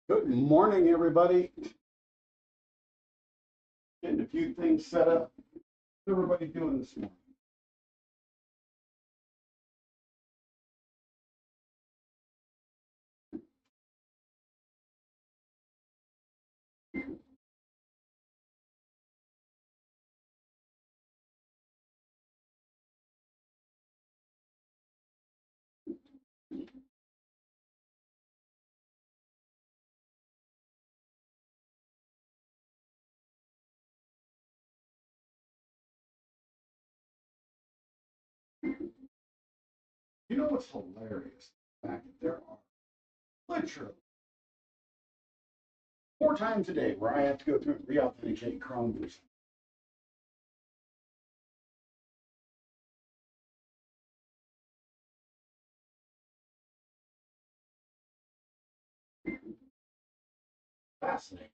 Good morning, everybody. Getting a few things set up. What's everybody doing this morning? You know what's hilarious? The fact that there are literally 4 times a day where I have to go through and re-authenticate Chrome users. Fascinating.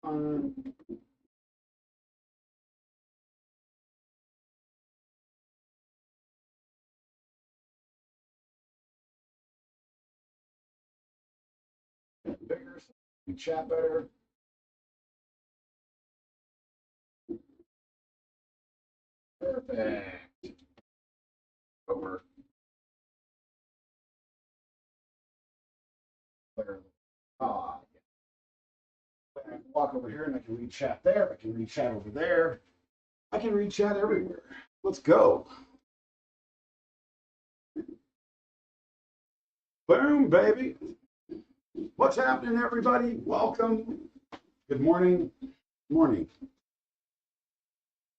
Um, Bigger, so you chat better. Perfect. Over. Ah, I can walk over here and I can read chat there. I can read chat over there. I can read chat everywhere. Let's go. Boom, baby. What's happening, everybody? Welcome. Good morning. Morning.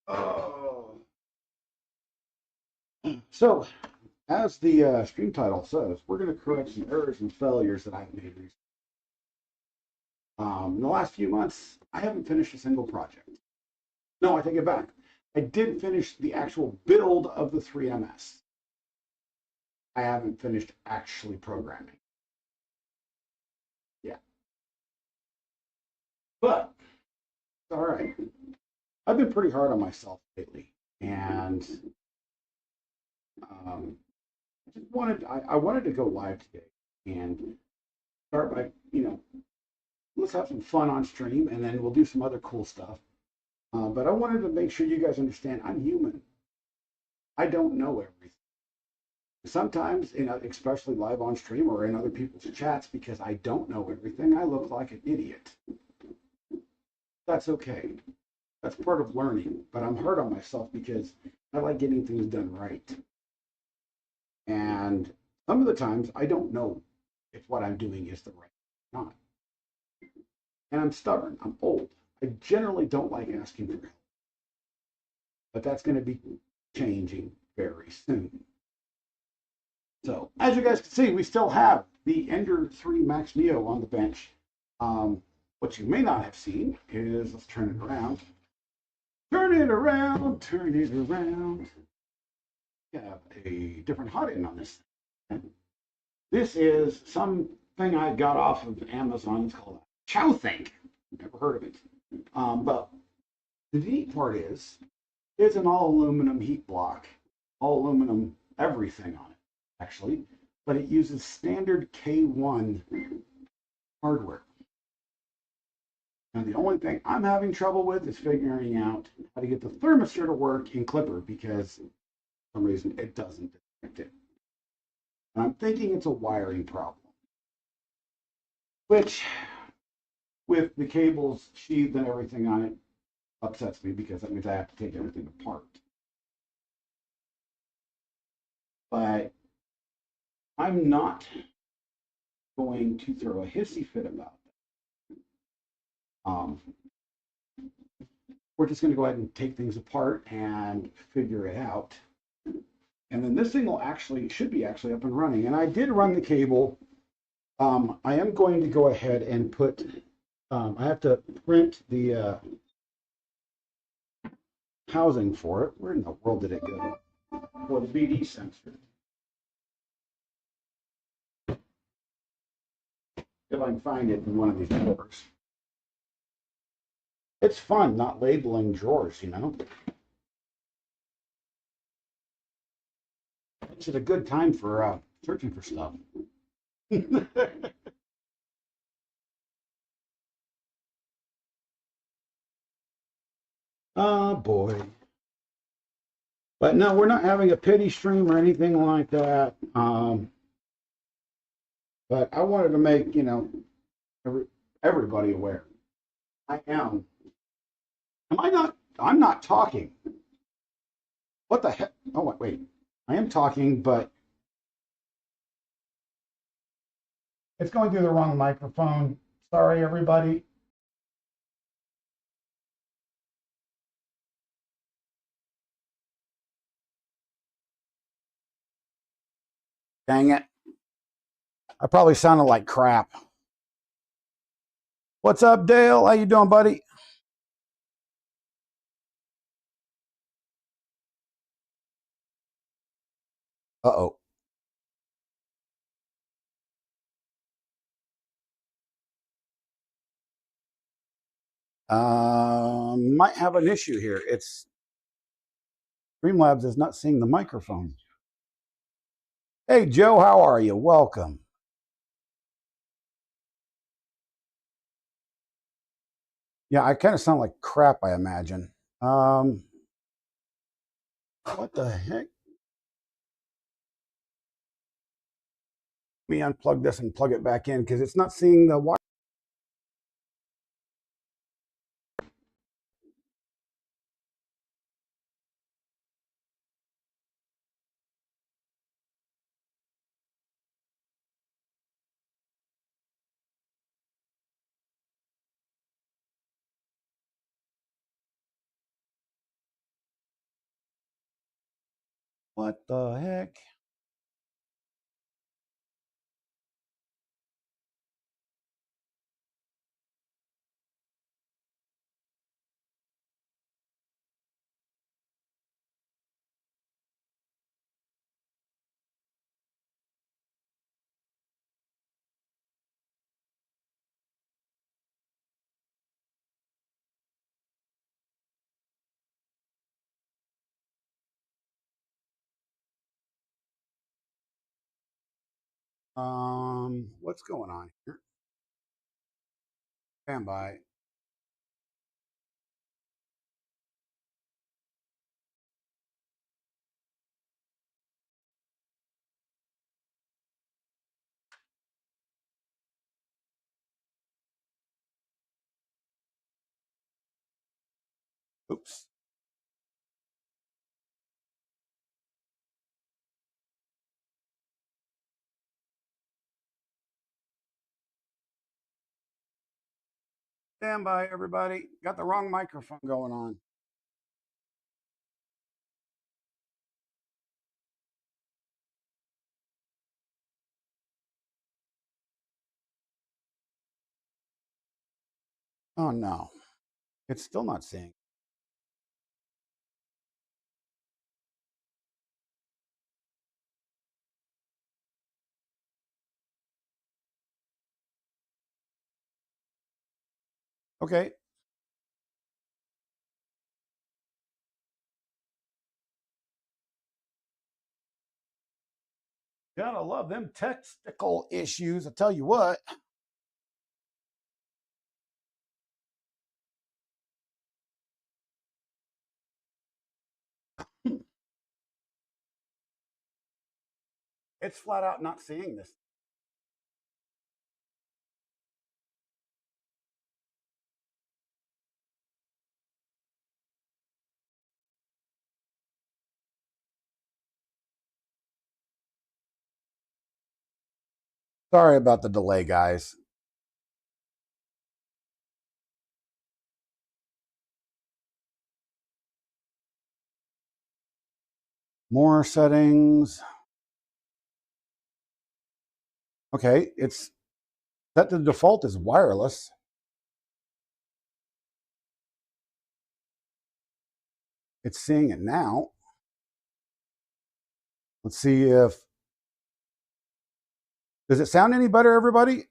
Oh. So, as the stream title says, we're going to correct some errors and failures that I've made recently. In the last few months, I haven't finished a single project. No, I take it back. I did finish the actual build of the 3MS. I haven't finished actually programming. Yeah. But, all right. I've been pretty hard on myself lately. And I wanted to go live today and start by, let's have some fun on stream and then we'll do some other cool stuff. But I wanted to make sure you guys understand I'm human. I don't know everything. Sometimes, especially live on stream or in other people's chats, because I don't know everything, I look like an idiot. That's okay. That's part of learning. But I'm hard on myself because I like getting things done right. And some of the times I don't know if what I'm doing is the right or not. And I'm stubborn. I'm old. I generally don't like asking for help. But that's going to be changing very soon. So, as you guys can see, we still have the Ender 3 Max Neo on the bench. What you may not have seen is, let's turn it around. Turn it around, turn it around. We have a different hot end on this thing. This is something I got off of Amazon. It's called a Chow Think. Never heard of it. But the neat part is, it's an all aluminum heat block, all aluminum everything on it, actually, but it uses standard K1 hardware. Now, the only thing I'm having trouble with is figuring out how to get the thermistor to work in Clipper because for some reason it doesn't detect it. And I'm thinking it's a wiring problem, which with the cables sheathed and everything on it upsets me because that means I have to take everything apart. But I'm not going to throw a hissy fit about that. We're just going to go ahead and take things apart and figure it out. And then this thing will should be actually up and running. And I did run the cable. I am going to go ahead and put, I have to print the housing for it. Where in the world did it go? For the BD sensor. If I can find it in one of these drawers. It's fun not labeling drawers, you know. It's a good time for searching for stuff. Oh boy. But no, we're not having a pity stream or anything like that. But I wanted to make, everybody aware. I am. Am I not? I'm not talking. What the heck? Oh, wait. I am talking, but it's going through the wrong microphone. Sorry, everybody. Dang it. I probably sounded like crap. What's up, Dale? How you doing, buddy? Uh-oh. Might have an issue here. It's StreamLabs is not seeing the microphone. Hey, Joe, how are you? Welcome. Yeah, I kind of sound like crap, I imagine. What the heck? Let me unplug this and plug it back in because it's not seeing the wire. What the heck? What's going on here? Stand by. Oops. Stand by, everybody. Got the wrong microphone going on. Oh, no. It's still not seeing. Okay. Gotta love them technical issues. I tell you what. It's flat out not seeing this. Sorry about the delay, guys. More settings. Okay, it's set to default as wireless. It's seeing it now. Let's see if, does it sound any better, everybody?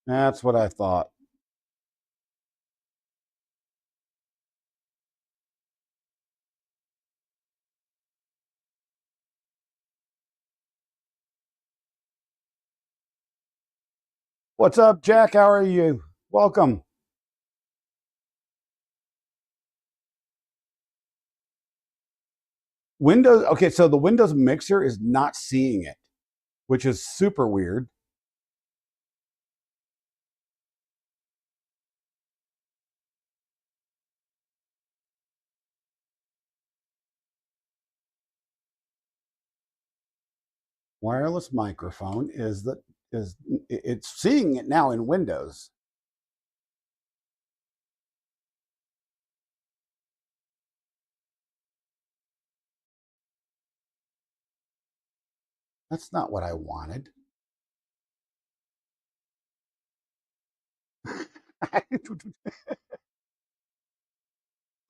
That's what I thought. What's up, Jack? How are you? Welcome. Windows, okay, so the Windows Mixer is not seeing it, which is super weird. Wireless microphone it's seeing it now in Windows. That's not what I wanted.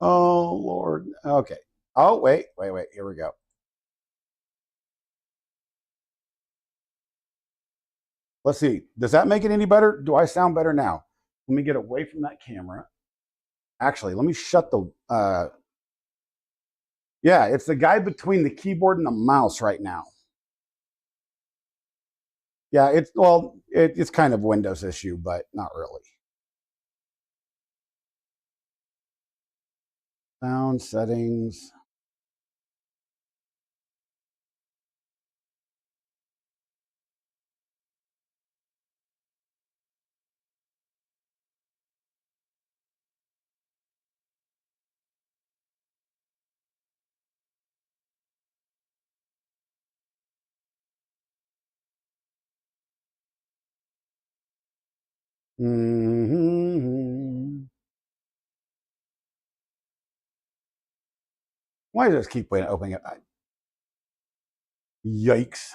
Oh Lord. Okay. Oh wait. Here we go. Let's see. Does that make it any better? Do I sound better now? Let me get away from that camera. Actually, let me shut the. Yeah, it's the guy between the keyboard and the mouse right now. Yeah, it's kind of Windows issue, but not really. Sound settings. Mm-hmm. Why does this keep opening up? Yikes.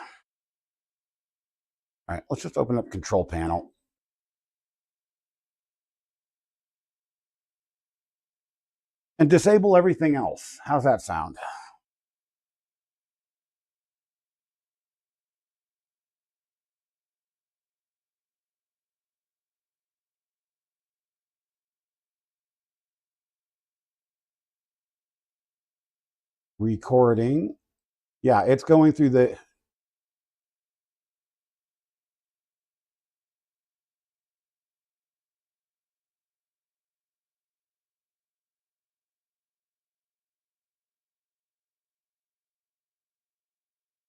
All right, let's just open up Control Panel. And disable everything else. How's that sound? Recording. Yeah, it's going through the.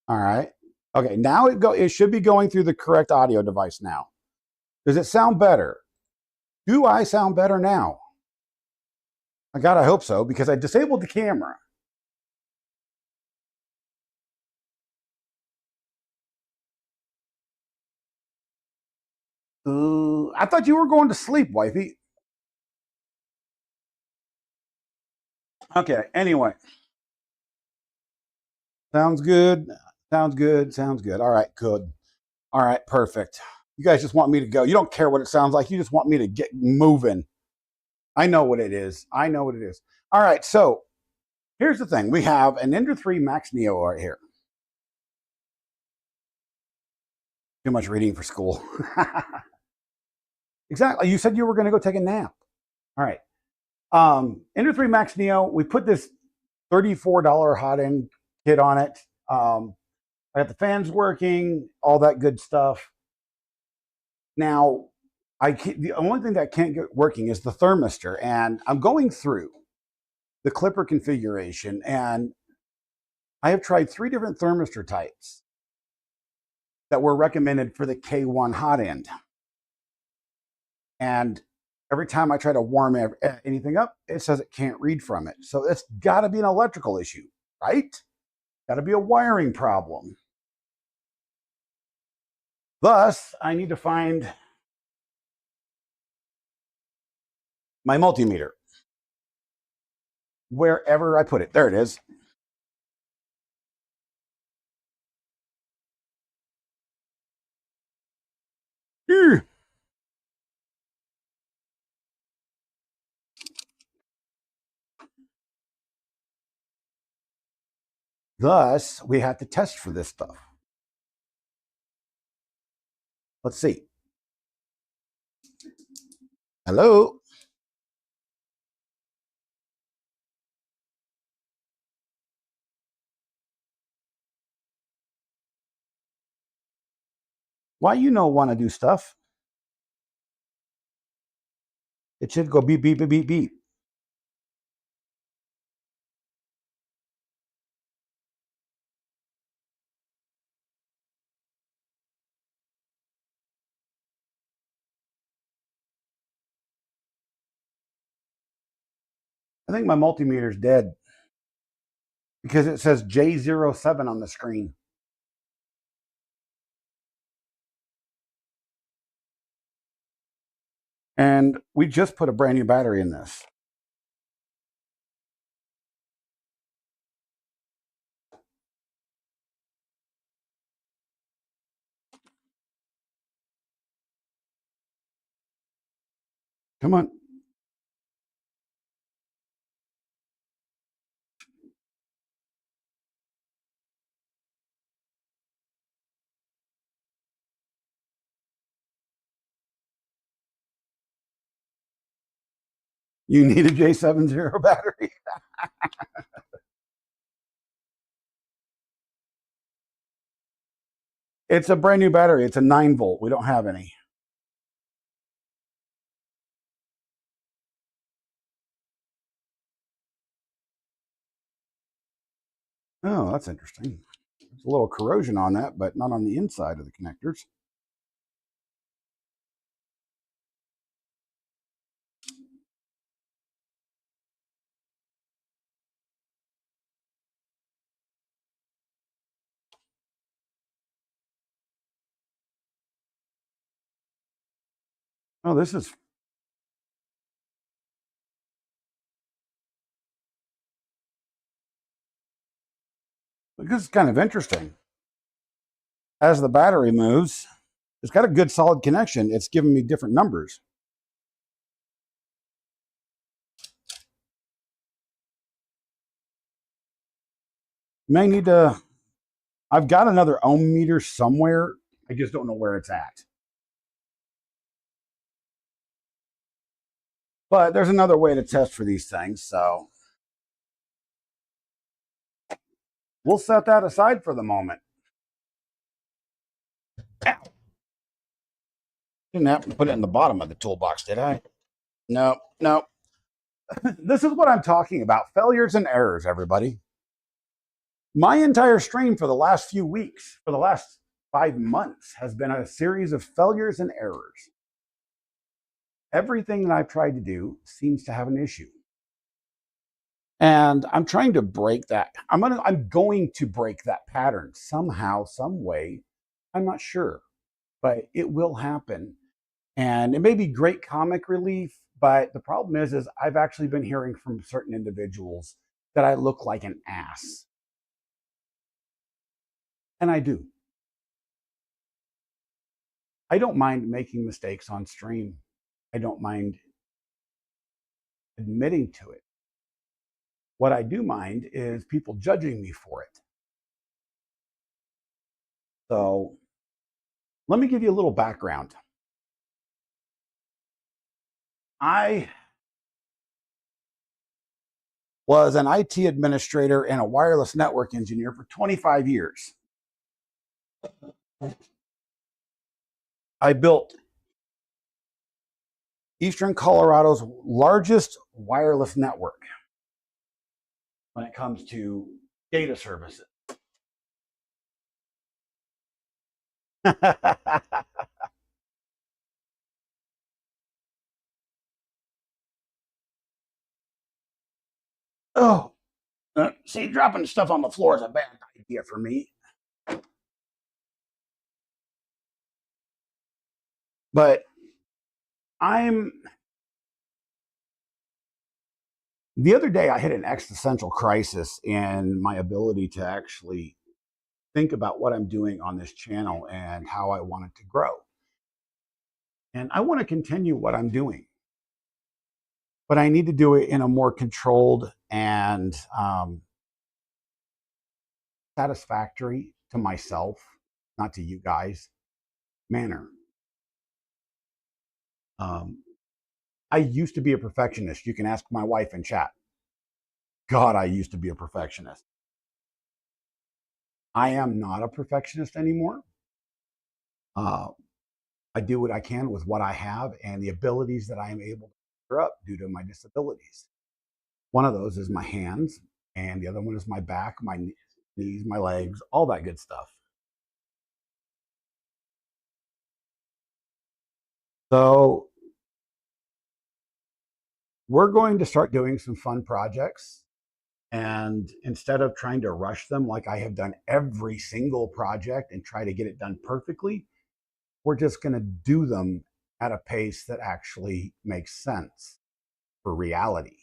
All right. Okay, now it should be going through the correct audio device now. Does it sound better? Do I sound better now? I gotta hope so because I disabled the camera. I thought you were going to sleep, wifey. Okay, anyway. Sounds good. Sounds good. Sounds good. All right, good. All right, perfect. You guys just want me to go. You don't care what it sounds like. You just want me to get moving. I know what it is. I know what it is. All right, so here's the thing. We have an Ender 3 Max Neo right here. Too much reading for school. Exactly. You said you were going to go take a nap. All right. Ender 3 Max Neo, we put this $34 hot end kit on it. I got the fans working, all that good stuff. Now, the only thing that can't get working is the thermistor. And I'm going through the clipper configuration, and I have tried 3 different thermistor types that were recommended for the K1 hot end. And every time I try to warm anything up, it says it can't read from it. So it's got to be an electrical issue, right? Got to be a wiring problem. Thus, I need to find my multimeter wherever I put it. There it is. Thus, we have to test for this stuff. Let's see. Hello? Why you know want to do stuff? It should go beep, beep, beep, beep, beep. I think my multimeter's dead because it says J07 on the screen. And we just put a brand new battery in this. Come on. You need a J70 battery. It's a brand new battery. It's a 9 volt. We don't have any. Oh, that's interesting. There's a little corrosion on that, but not on the inside of the connectors. Oh, this is kind of interesting. As the battery moves, it's got a good solid connection. It's giving me different numbers. May need to. I've got another ohm meter somewhere. I just don't know where it's at. But there's another way to test for these things, so we'll set that aside for the moment. Ow. Didn't happen to put it in the bottom of the toolbox, did I? No, no. This is what I'm talking about. Failures and errors, everybody. My entire stream for the last few weeks, for the last 5 months, has been a series of failures and errors. Everything that I've tried to do seems to have an issue. And I'm trying to break that. I'm going to break that pattern somehow, some way. I'm not sure, but it will happen. And it may be great comic relief, but the problem is I've actually been hearing from certain individuals that I look like an ass. And I do. I don't mind making mistakes on stream. I don't mind admitting to it. What I do mind is people judging me for it. So let me give you a little background. I was an IT administrator and a wireless network engineer for 25 years. I built Eastern Colorado's largest wireless network when it comes to data services. Oh, see, dropping stuff on the floor is a bad idea for me. But the other day I had an existential crisis in my ability to actually think about what I'm doing on this channel and how I want it to grow. And I want to continue what I'm doing, but I need to do it in a more controlled and satisfactory to myself, not to you guys, manner. I used to be a perfectionist. You can ask my wife in chat. God, I used to be a perfectionist. I am not a perfectionist anymore. I do what I can with what I have and the abilities that I am able to figure up due to my disabilities. One of those is my hands, and the other one is my back, my knees, my legs, all that good stuff. So we're going to start doing some fun projects. And instead of trying to rush them like I have done every single project and try to get it done perfectly, we're just going to do them at a pace that actually makes sense for reality.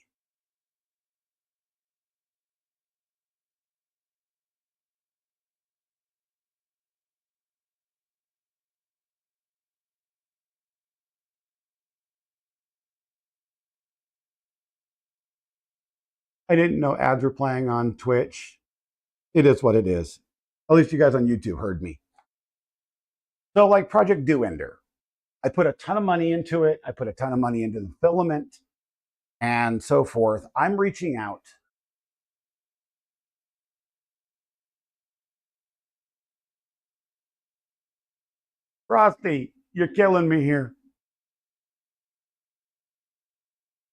I didn't know ads were playing on Twitch. It is what it is. At least you guys on YouTube heard me. So, like Project Do Ender, I put a ton of money into it. I put a ton of money into the filament and so forth. I'm reaching out. Frosty, you're killing me here.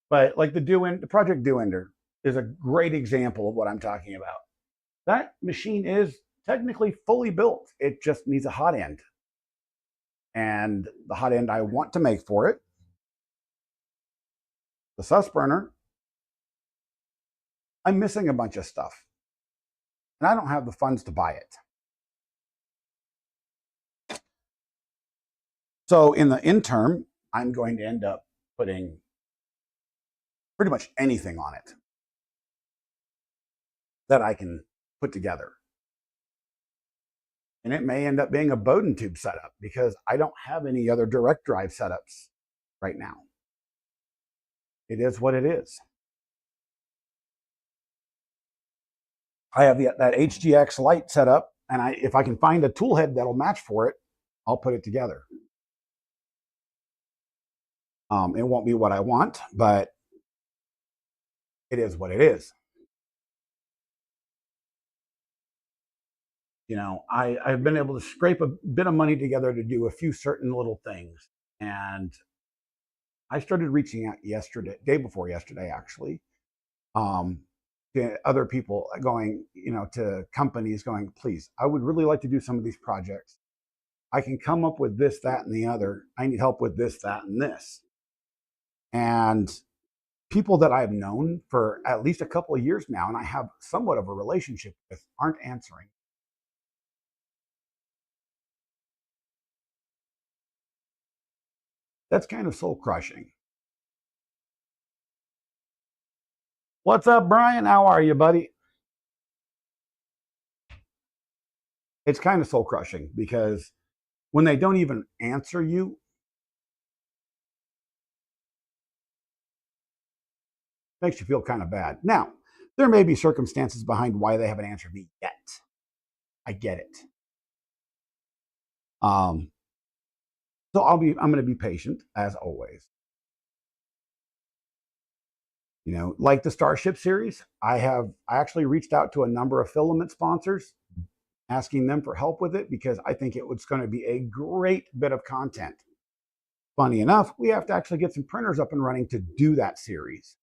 But like the Project Do Ender is a great example of what I'm talking about. That machine is technically fully built. It just needs a hot end. And the hot end I want to make for it, the sus burner, I'm missing a bunch of stuff. And I don't have the funds to buy it. So in the interim, I'm going to end up putting pretty much anything on it that I can put together. And it may end up being a Bowden tube setup because I don't have any other direct drive setups right now. It is what it is. I have that HGX light set up, and if I can find a tool head that'll match for it, I'll put it together. It won't be what I want, but it is what it is. You know, I've been able to scrape a bit of money together to do a few certain little things. And I started reaching out day before yesterday, actually, to other people going, to companies going, please, I would really like to do some of these projects. I can come up with this, that, and the other. I need help with this, that, and this. And people that I've known for at least a couple of years now, and I have somewhat of a relationship with, aren't answering. That's kind of soul crushing. What's up, Brian? How are you, buddy? It's kind of soul crushing because when they don't even answer you, it makes you feel kind of bad. Now, there may be circumstances behind why they haven't answered me yet. I get it. So I'm going to be patient as always. Like the Starship series, I actually reached out to a number of filament sponsors asking them for help with it because I think it was going to be a great bit of content. Funny enough, we have to actually get some printers up and running to do that series.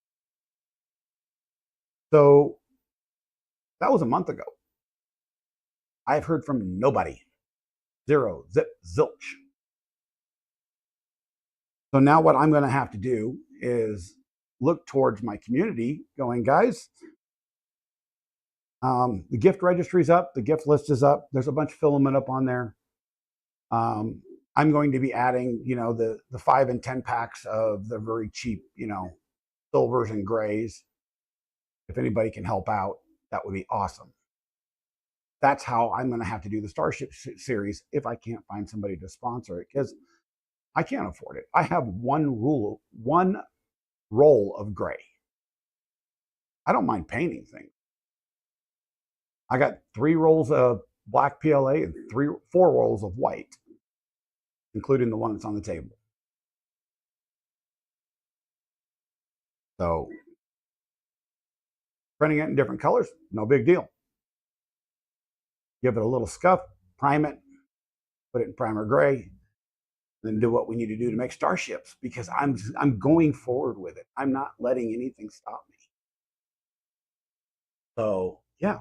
So that was a month ago. I've heard from nobody. Zero, zip, zilch. So now what I'm going to have to do is look towards my community going, guys, The gift registry's up. The gift list is up. There's a bunch of filament up on there. I'm going to be adding, the 5 and 10 packs of the very cheap, silvers and grays. If anybody can help out, that would be awesome. That's how I'm going to have to do the Starship series if I can't find somebody to sponsor it, because I can't afford it. I have one roll of gray. I don't mind painting things. I got 3 rolls of black PLA and 4 rolls of white, including the one that's on the table. So printing it in different colors, no big deal. Give it a little scuff, prime it, put it in primer gray, then do what we need to do to make starships, because I'm going forward with it. I'm not letting anything stop me. So yeah,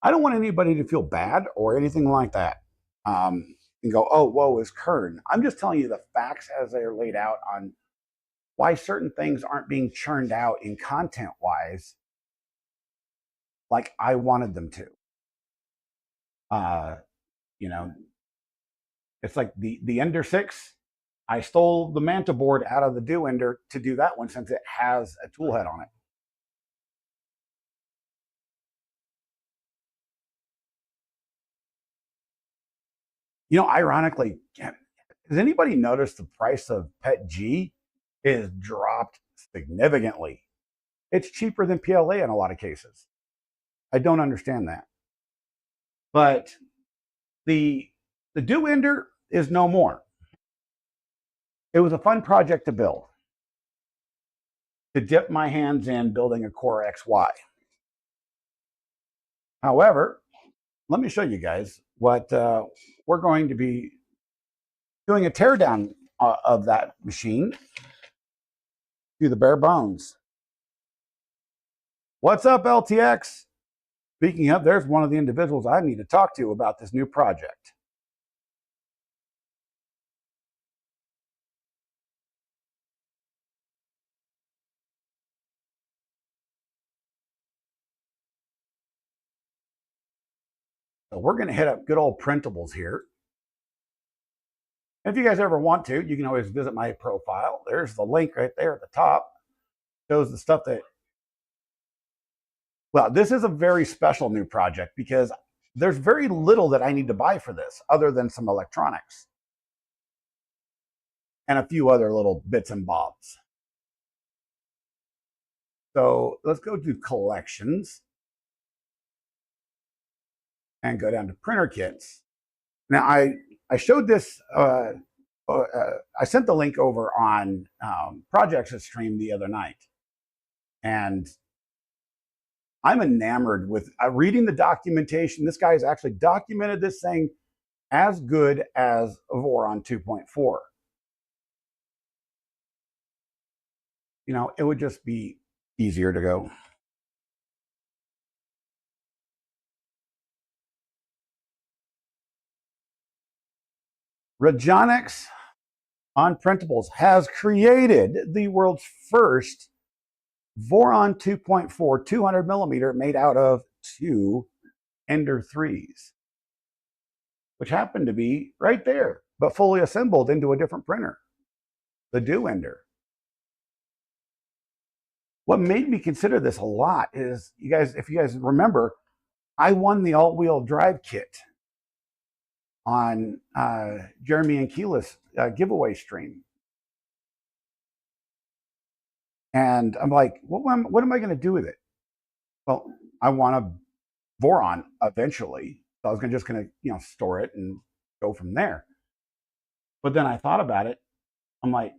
I don't want anybody to feel bad or anything like that. And go, oh, woe is Kearn. I'm just telling you the facts as they're laid out on why certain things aren't being churned out in content-wise like I wanted them to. It's like the Ender 6. I stole the Manta board out of the Do Ender to do that one since it has a tool head on it. Ironically, has anybody noticed the price of PET G is dropped significantly? It's cheaper than PLA in a lot of cases. I don't understand that. But the Do Ender is no more. It was a fun project to build, to dip my hands in building a Core XY. However, let me show you guys what we're going to be doing a teardown of that machine to the bare bones. What's up, LTX? Speaking of, there's one of the individuals I need to talk to about this new project. So we're going to hit up good old printables here. If you guys ever want to, you can always visit my profile. There's the link right there at the top. Shows the stuff that, well, this is a very special new project because there's very little that I need to buy for this other than some electronics and a few other little bits and bobs. So let's go to collections and go down to printer kits. Now I showed this, I sent the link over on Projects at Stream the other night. And I'm enamored with reading the documentation. This guy has actually documented this thing as good as Voron 2.4. It would just be easier to go. Rajonics on Printables has created the world's first Voron 2.4 200 millimeter made out of 2 Ender 3s, which happened to be right there, but fully assembled into a different printer, the Do Ender. What made me consider this a lot is, if you guys remember, I won the all-wheel drive kit on Jeremy and Keela's giveaway stream. And I'm like, what am I going to do with it? Well, I want a Voron eventually. So I was just going to, store it and go from there. But then I thought about it. I'm like,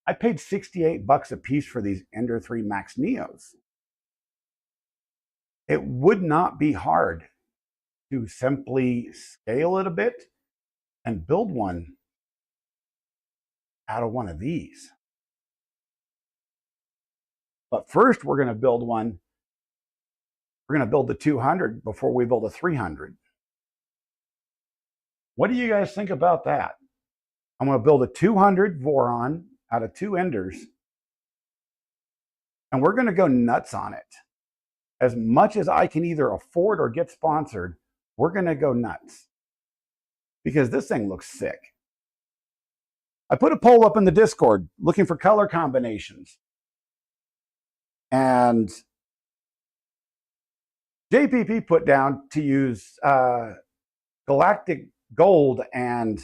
I paid $68 a piece for these Ender 3 Max Neos. It would not be hard to simply scale it a bit and build one out of one of these. But first, we're going to build one. We're going to build the 200 before we build a 300. What do you guys think about that? I'm going to build a 200 Voron out of 2 Enders, and we're going to go nuts on it. as much as I can either afford or get sponsored, we're going to go nuts because this thing looks sick. I put a poll up in the Discord looking for color combinations. And JPP put down to use Galactic Gold and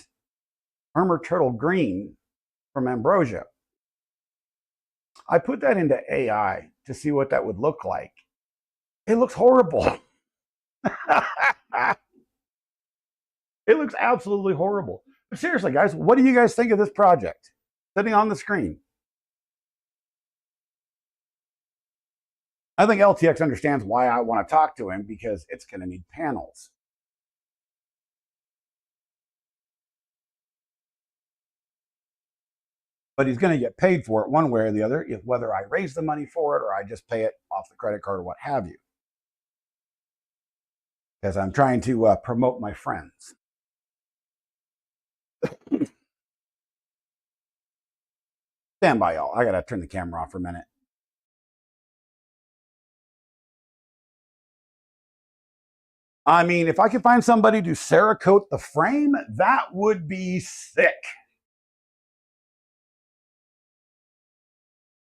Armor Turtle Green from Ambrosia. I put that into AI to see what that would look like. It looks horrible. It looks absolutely horrible. But seriously, guys, what do you guys think of this project? Sitting on the screen. I think LTX understands why I want to talk to him, because it's going to need panels. But he's going to get paid for it one way or the other, whether I raise the money for it or I just pay it off the credit card or what have you. Because I'm trying to promote my friends. Stand by, y'all. I got to turn the camera off for a minute. I mean, if I could find somebody to Cerakote the frame, that would be sick.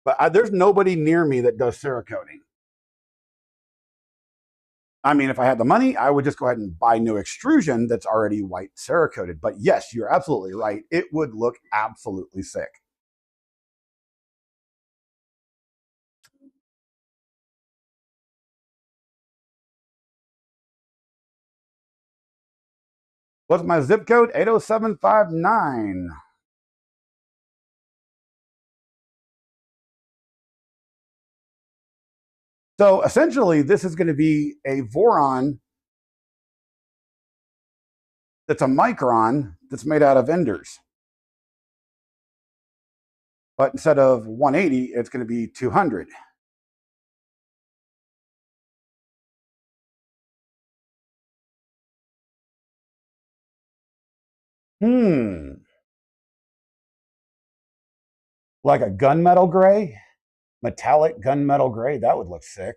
But there's nobody near me that does Cerakoting. I mean, if I had the money, I would just go ahead and buy new extrusion that's already white Cerakoted. But yes, you're absolutely right. It would look absolutely sick. What's my zip code? 80759. So essentially, this is going to be a Voron that's a micron that's made out of enders. But instead of 180, it's going to be 200. Like a gunmetal gray? Metallic gunmetal gray? That would look sick.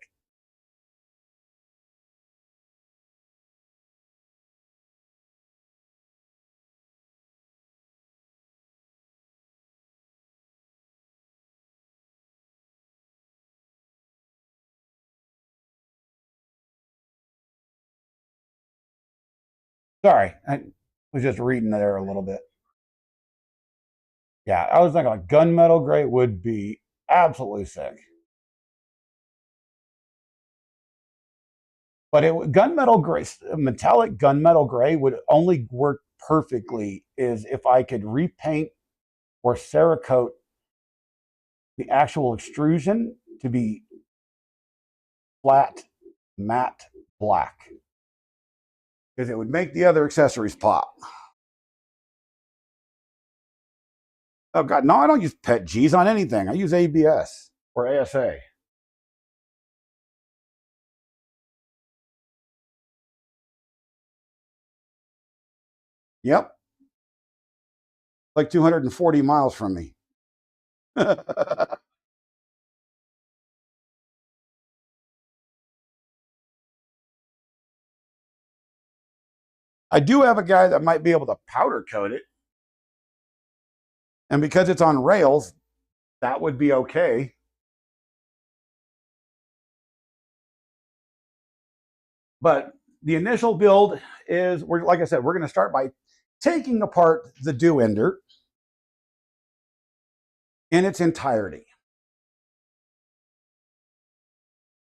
Sorry, I was just reading there a little bit. Yeah, I was thinking like gunmetal gray would be absolutely sick. But gunmetal gray, metallic gunmetal gray would only work perfectly is if I could repaint or Cerakote the actual extrusion to be flat, matte black. Because it would make the other accessories pop. Oh God, no, I don't use PET Gs on anything. I use ABS or ASA. Yep. Like 240 miles from me. I do have a guy that might be able to powder coat it. And because it's on rails, that would be okay. But the initial build is, like I said, we're going to start by taking apart the dew ender in its entirety.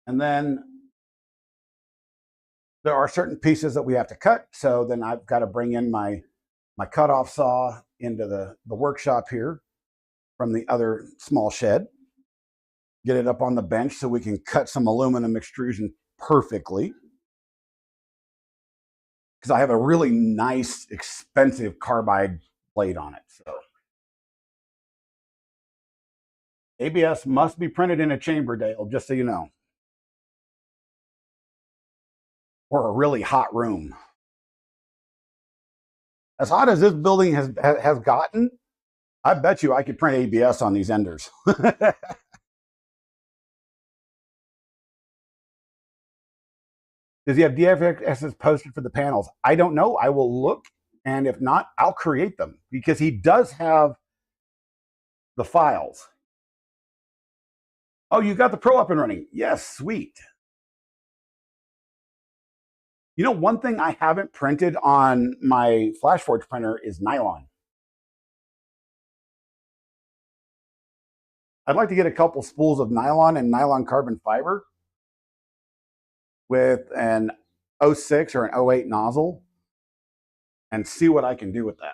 And then there are certain pieces that we have to cut. So then I've got to bring in my cutoff saw into the workshop here from the other small shed, get it up on the bench so we can cut some aluminum extrusion perfectly. Because I have a really nice, expensive carbide blade on it. So ABS must be printed in a chamber, Dale, just so you know. Or a really hot room. As hot as this building has gotten, I bet you I could print ABS on these enders. Does he have DFXs posted for the panels? I don't know. I will look, and if not, I'll create them because he does have the files. Oh, you got the Pro up and running. Yes, sweet. You know, one thing I haven't printed on my FlashForge printer is nylon. I'd like to get a couple spools of nylon and nylon carbon fiber with an 06 or an 08 nozzle and see what I can do with that.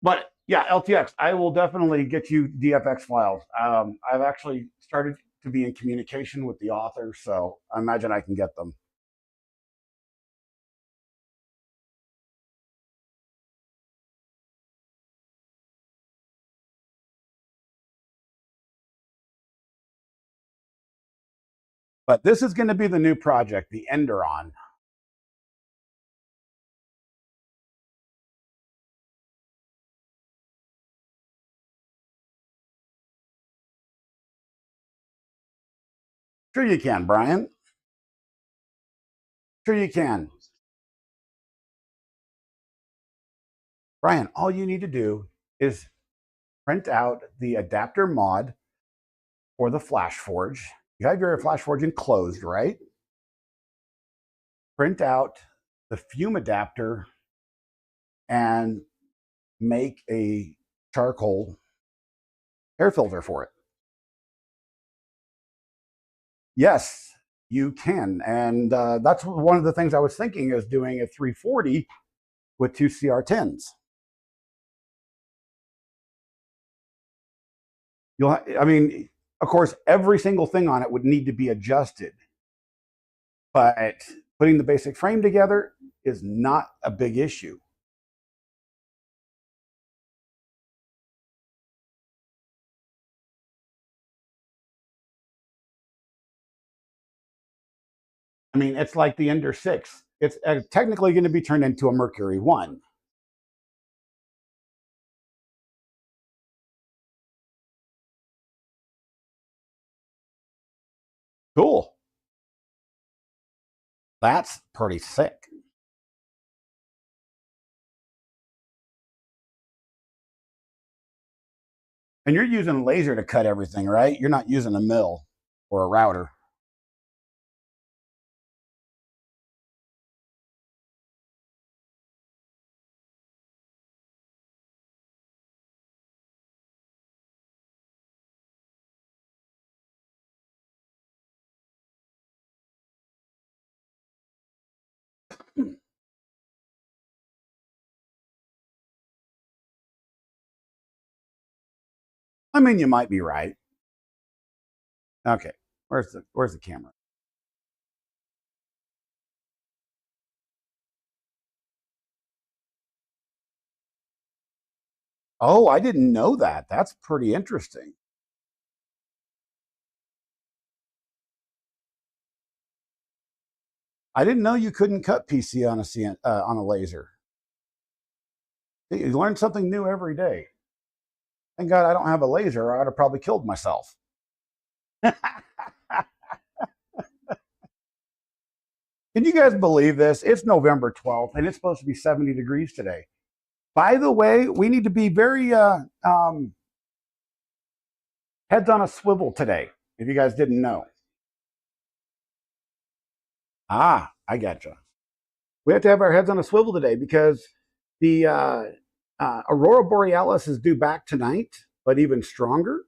But yeah, LTX, I will definitely get you DFX files. I've actually started to be in communication with the author, so I imagine I can get them. But this is going to be the new project, the Enderon. Sure you can, Brian. Sure you can. Brian, all you need to do is print out the adapter mod for the FlashForge. You have your FlashForge enclosed, right? Print out the fume adapter and make a charcoal air filter for it. Yes, you can. And that's one of the things I was thinking is doing a 340 with two CR10s. I mean, of course, every single thing on it would need to be adjusted. But putting the basic frame together is not a big issue. I mean, it's like the Ender 6. It's technically going to be turned into a Mercury 1. Cool. That's pretty sick. And you're using a laser to cut everything, right? You're not using a mill or a router. I mean, you might be right. Okay, where's the camera? Oh, I didn't know that. That's pretty interesting. I didn't know you couldn't cut PC on on a laser. You learn something new every day. Thank God I don't have a laser, or I'd have probably killed myself. Can you guys believe this? It's November 12th, and it's supposed to be 70 degrees today. By the way, we need to be very heads on a swivel today, if you guys didn't know. Ah, I gotcha. We have to have our heads on a swivel today because the Aurora Borealis is due back tonight, but even stronger.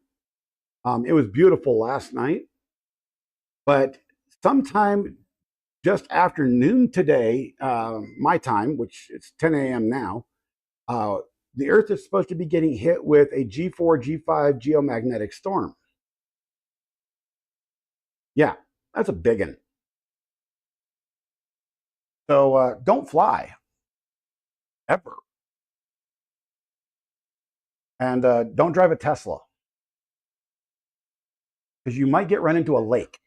It was beautiful last night, but sometime just after noon today, my time, which it's 10 a.m. now, the Earth is supposed to be getting hit with a G4, G5 geomagnetic storm. Yeah, that's a big one. So don't fly ever. And don't drive a Tesla because you might get run into a lake.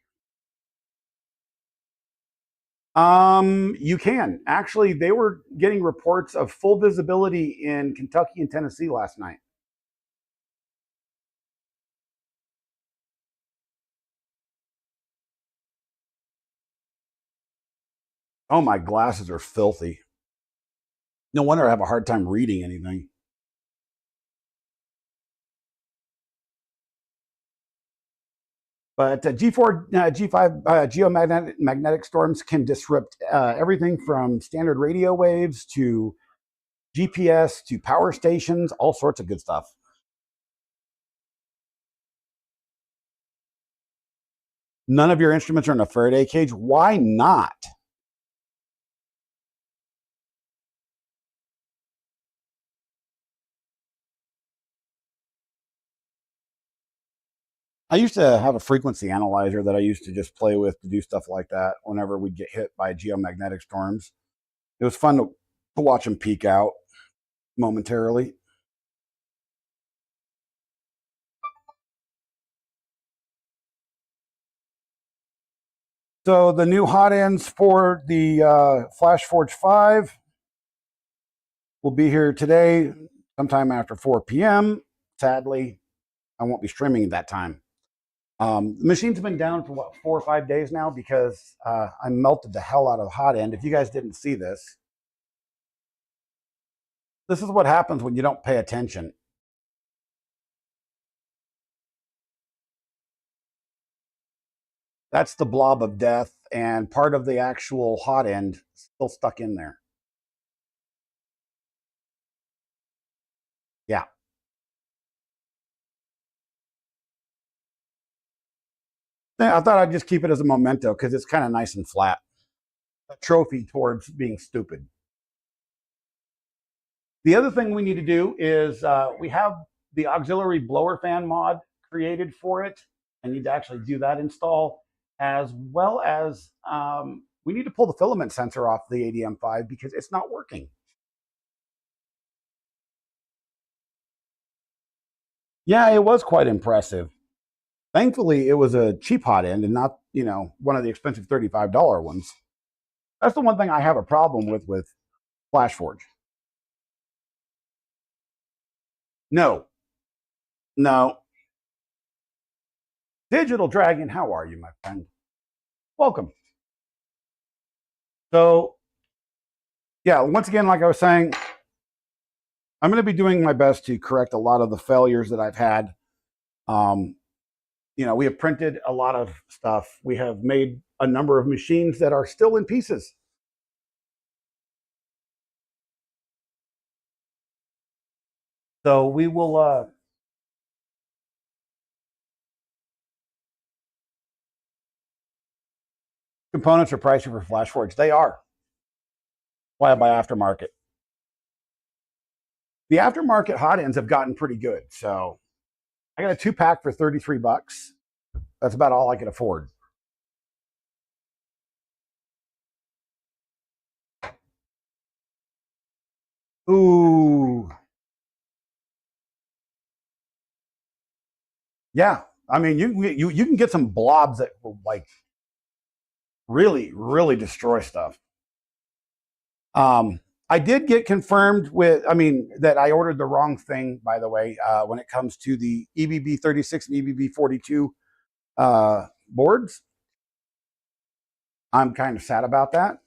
You can. Actually, they were getting reports of full visibility in Kentucky and Tennessee last night. Oh, my glasses are filthy. No wonder I have a hard time reading anything. But G4, G5 geomagnetic storms can disrupt everything from standard radio waves to GPS to power stations, all sorts of good stuff. None of your instruments are in a Faraday cage. Why not? I used to have a frequency analyzer that I used to just play with to do stuff like that whenever we'd get hit by geomagnetic storms. It was fun to watch them peak out momentarily. So the new hot ends for the FlashForge 5 will be here today, sometime after 4 p.m. Sadly, I won't be streaming at that time. The machine's been down for what, 4 or 5 days now because I melted the hell out of the hot end. If you guys didn't see this, this is what happens when you don't pay attention. That's the blob of death, and part of the actual hot end still stuck in there. Yeah. I thought I'd just keep it as a memento because it's kind of nice and flat. A trophy towards being stupid. The other thing we need to do is we have the auxiliary blower fan mod created for it. I need to actually do that install, as well as we need to pull the filament sensor off the ADM5 because it's not working. Yeah, it was quite impressive. Thankfully, it was a cheap hot end and not, one of the expensive $35 ones. That's the one thing I have a problem with FlashForge. No, no. Digital Dragon, how are you, my friend? Welcome. So, yeah, once again, like I was saying, I'm going to be doing my best to correct a lot of the failures that I've had. We have printed a lot of stuff. We have made a number of machines that are still in pieces. So we will. Components are pricey for FlashForge. They are. Why I buy aftermarket. The aftermarket hot ends have gotten pretty good. So I got a 2-pack for $33. That's about all I can afford. Ooh. Yeah. I mean, you can get some blobs that will like really, really destroy stuff. I did get confirmed that I ordered the wrong thing, by the way, when it comes to the EBB 36 and EBB 42 boards. I'm kind of sad about that.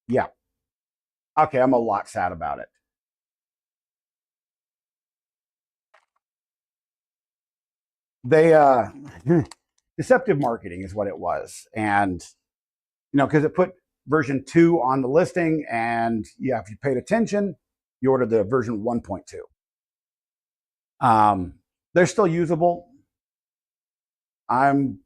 Yeah. Okay, I'm a lot sad about it. They deceptive marketing is what it was, and because it put version 2 on the listing, and yeah, if you paid attention, you ordered the version 1.2. They're still usable. I'm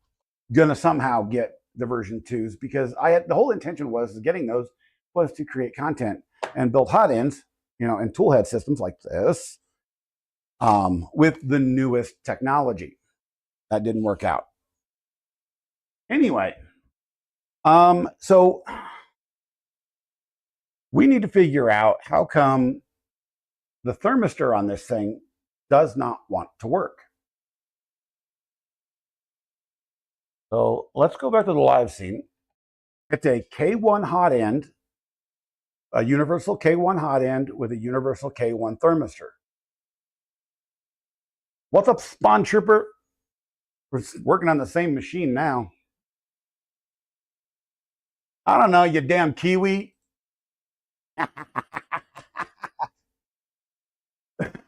gonna somehow get the version 2s because the whole intention was getting those was to create content and build hot ends, and toolhead systems like this, with the newest technology. That didn't work out. Anyway, so we need to figure out how come the thermistor on this thing does not want to work. So let's go back to the live scene. It's a K1 hot end, a universal K1 hot end with a universal K1 thermistor. What's up, Spawn Trooper? We're working on the same machine now. I don't know, you damn Kiwi.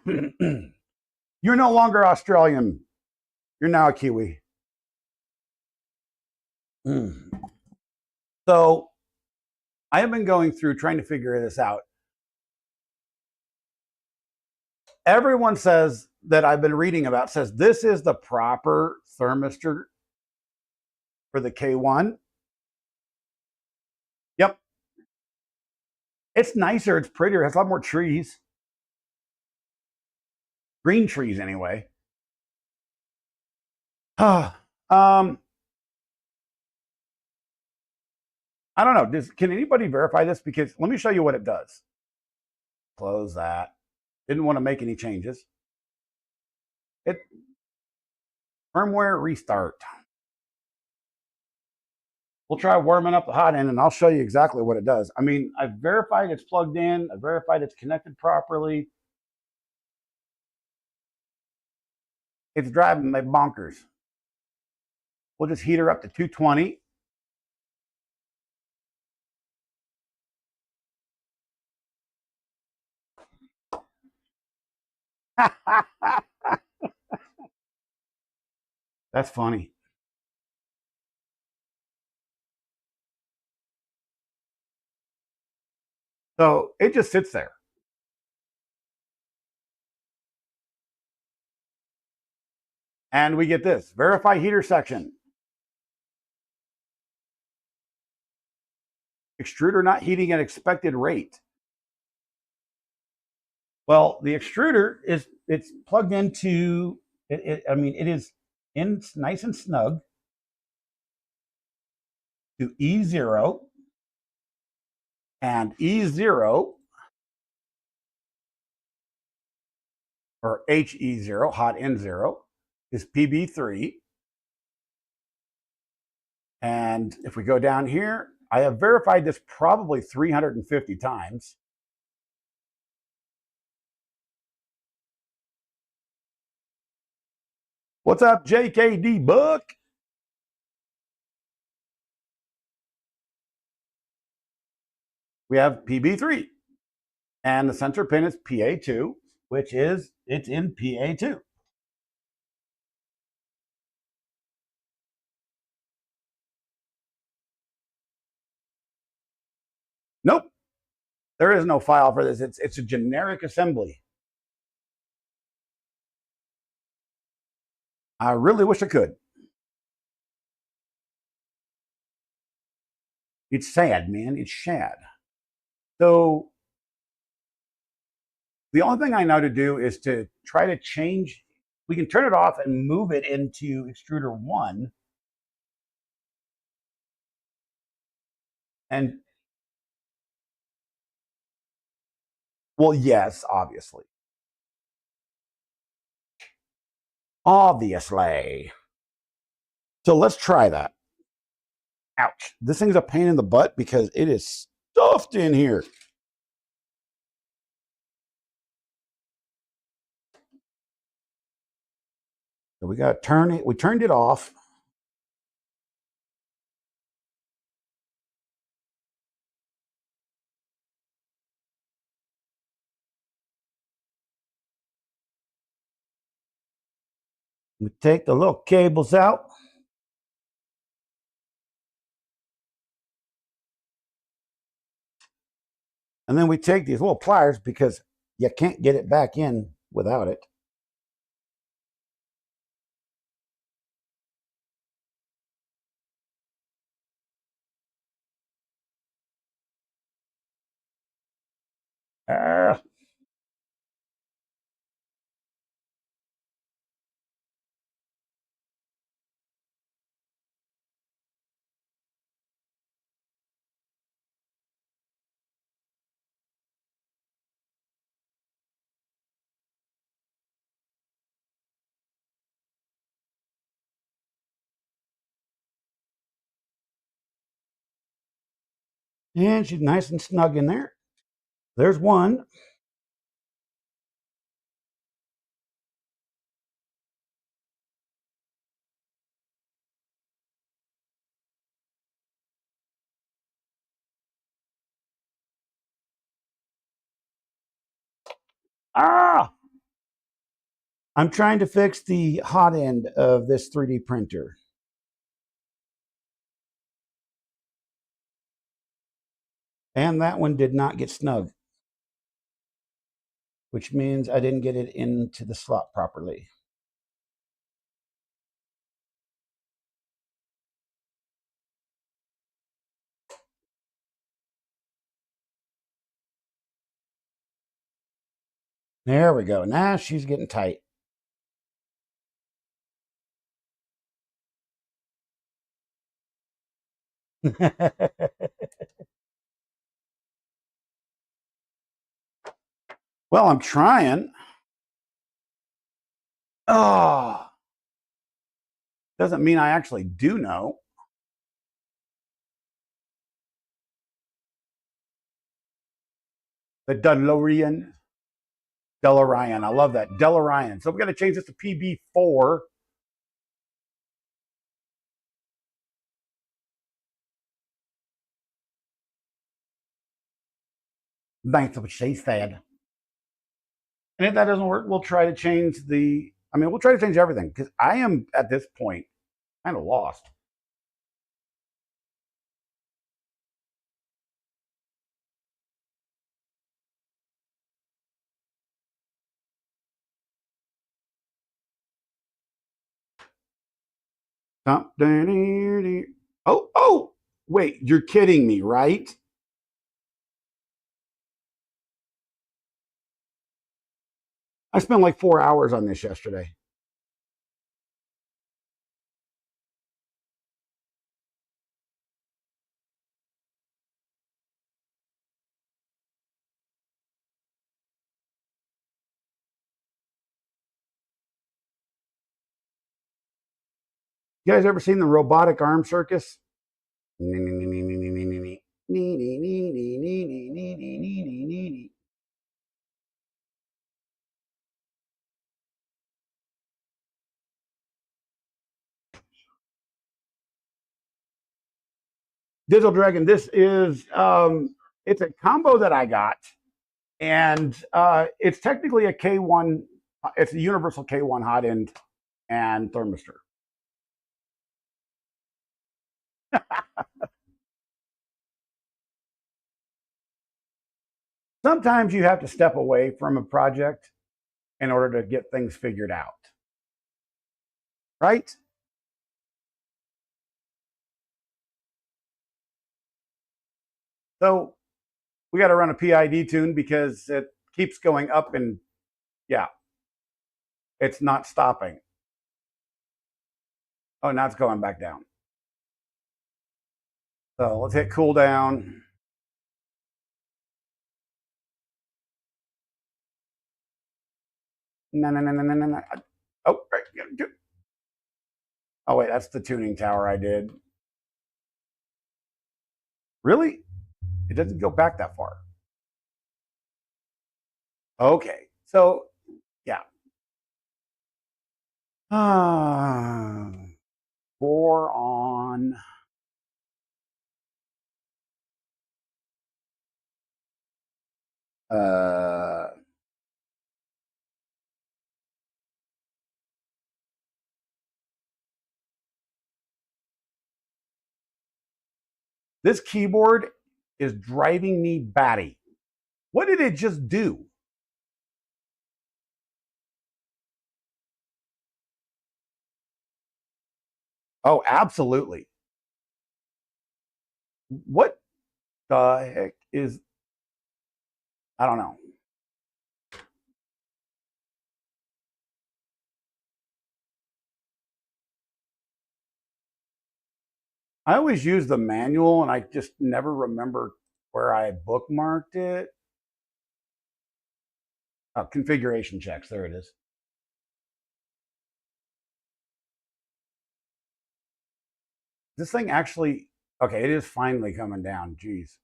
You're no longer Australian. You're now a Kiwi. Mm. So I have been going through trying to figure this out. Everyone says that I've been reading about says this is the proper thermistor for the K1. Yep. It's nicer. It's prettier. It has a lot more trees. Green trees, anyway. I don't know. Can anybody verify this? Because let me show you what it does. Close that. Didn't want to make any changes. It firmware restart. We'll try warming up the hot end and I'll show you exactly what it does. I mean, I've verified it's plugged in. I've verified it's connected properly. It's driving me bonkers. We'll just heat her up to 220. That's funny. So it just sits there. And we get this verify heater section. Extruder not heating at expected rate. Well, the extruder it's plugged into I mean, it is in nice and snug to E0, and E0 or HE0, hot N0, is PB3. And if we go down here, I have verified this probably 350 times. What's up, JKD Book? We have PB3. And the sensor pin is PA2, which is, it's in PA2. Nope, there is no file for this. It's a generic assembly. I really wish I could. It's sad, man. It's sad. So the only thing I know to do is to try to change. We can turn it off and move it into extruder 1. And, well, yes, obviously. Obviously. So let's try that. Ouch. This thing's a pain in the butt because it is stuffed in here. So we got to turn it. We turned it off. We take the little cables out. And then we take these little pliers because you can't get it back in without it. Ah. And she's nice and snug in there. There's one. Ah! I'm trying to fix the hot end of this 3D printer. And that one did not get snug, which means I didn't get it into the slot properly. There we go. Now she's getting tight. Well, I'm trying. Oh, doesn't mean I actually do know. The DeLorean. DeLorean. I love that. DeLorean. So we're going to change this to PB4. That's what she said. And if that doesn't work, we'll try to change we'll try to change everything because I am at this point kind of lost. Oh, wait, you're kidding me, right? I spent like 4 hours on this yesterday. You guys ever seen the robotic arm circus? Digital Dragon. This is it's a combo that I got, and it's technically a K1. It's a universal K1 hot end and thermistor. Sometimes you have to step away from a project in order to get things figured out, right? So we got to run a PID tune because it keeps going up and yeah, it's not stopping. Oh, now it's going back down. So let's hit cool down. No. Oh, right. Oh, wait, that's the tuning tower I did. Really? It doesn't go back that far. Okay, so yeah. 4 on. Uh, this keyboard is driving me batty. What did it just do? Oh, absolutely. What the heck is, I don't know. I always use the manual and I just never remember where I bookmarked it. Oh, configuration checks. There it is. This thing actually, okay, it is finally coming down. Jeez.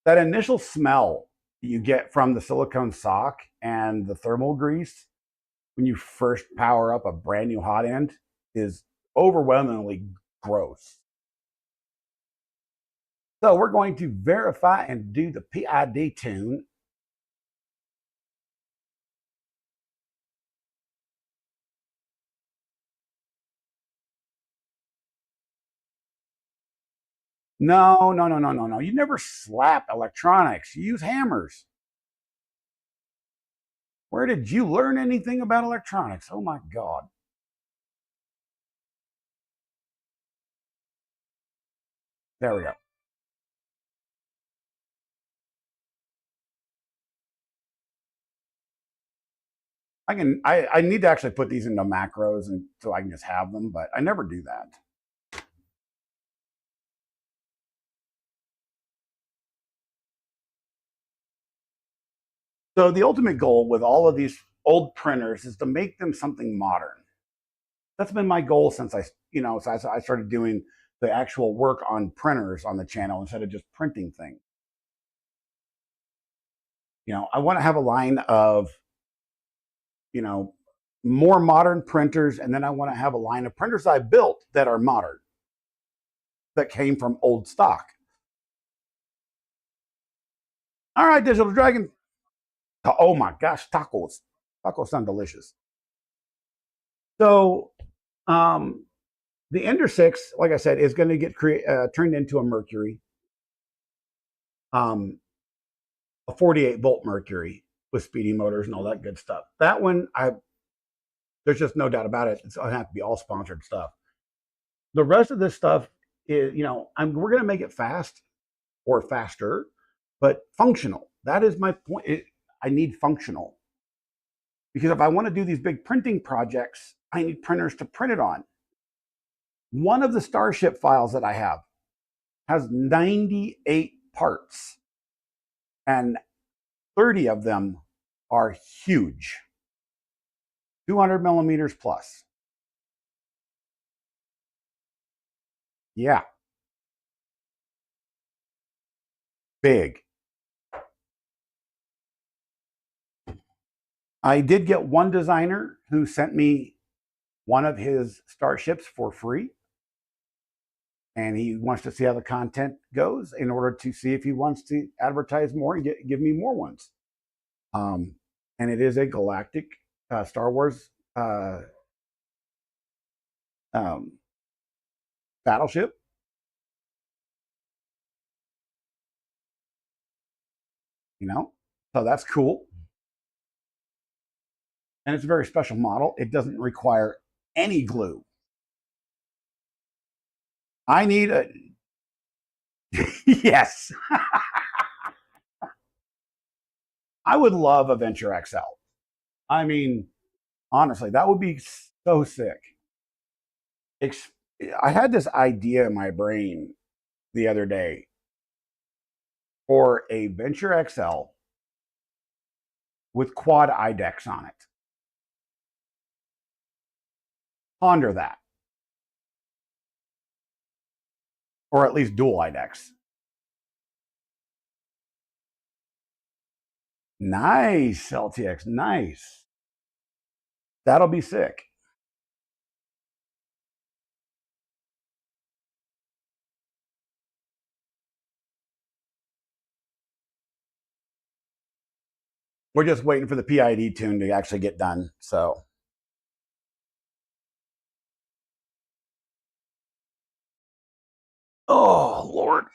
That initial smell you get from the silicone sock and the thermal grease when you first power up a brand new hot end is overwhelmingly gross. So we're going to verify and do the PID tune No, no, no, no, no, no. You never slap electronics. You use hammers. Where did you learn anything about electronics? Oh my God. There we go. I need to actually put these into macros and so I can just have them, but I never do that. So the ultimate goal with all of these old printers is to make them something modern. That's been my goal since since I started doing the actual work on printers on the channel instead of just printing things. I want to have a line of, you know, more modern printers, and then I want to have a line of printers I built that are modern, that came from old stock. All right, Digital Dragon. Oh my gosh, tacos. Tacos sound delicious. So, the Ender 6, like I said, is going to get turned into a Mercury, um, a 48-volt Mercury with speedy motors and all that good stuff. That one, there's just no doubt about it. It's going to have to be all sponsored stuff. The rest of this stuff is, we're going to make it fast or faster, but functional. That is my point. I need functional because if I want to do these big printing projects, I need printers to print it on. One of the Starship files that I have has 98 parts, and 30 of them are huge, 200 millimeters plus. Yeah, big. I did get one designer who sent me one of his Starships for free, and he wants to see how the content goes in order to see if he wants to advertise more and give me more ones. And it is a galactic Star Wars um, battleship. So that's cool, and it's a very special model. It doesn't require any glue. I need a yes. I would love a Venture XL. I mean, honestly, that would be so sick. I had this idea in my brain the other day for a Venture XL with quad IDEX on it. Ponder that. Or at least dual IDEX. Nice, LTX, nice. That'll be sick. We're just waiting for the PID tune to actually get done. So, oh, Lord.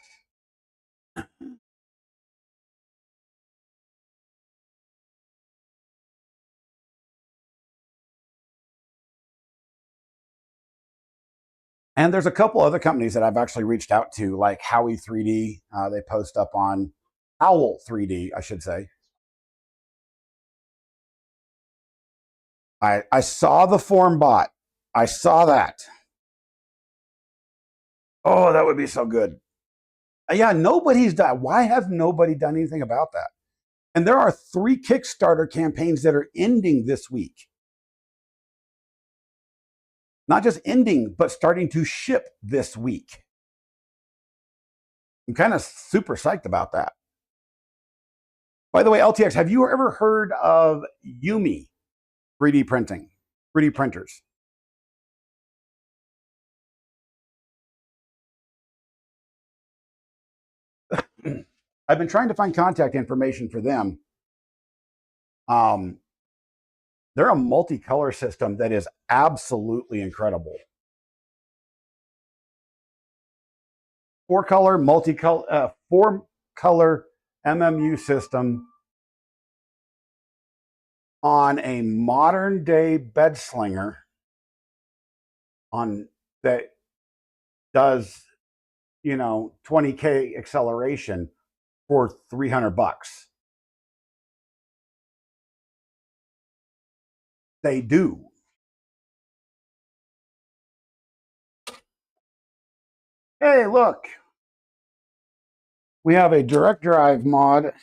And there's a couple other companies that I've actually reached out to, like Howie 3D. They post up on Owl 3D, I should say. I saw the form bot. I saw that. Oh, that would be so good. Yeah, nobody's done. Why has nobody done anything about that? And there are 3 Kickstarter campaigns that are ending this week. Not just ending, but starting to ship this week. I'm kind of super psyched about that. By the way, LTX, have you ever heard of Yumi 3D printing, 3D printers? I've been trying to find contact information for them. They're a multicolor system that is absolutely incredible. 4-color multicolor, 4-color MMU system on a modern day bed slinger on that does 20K acceleration for $300. They do. Hey, look, we have a direct drive mod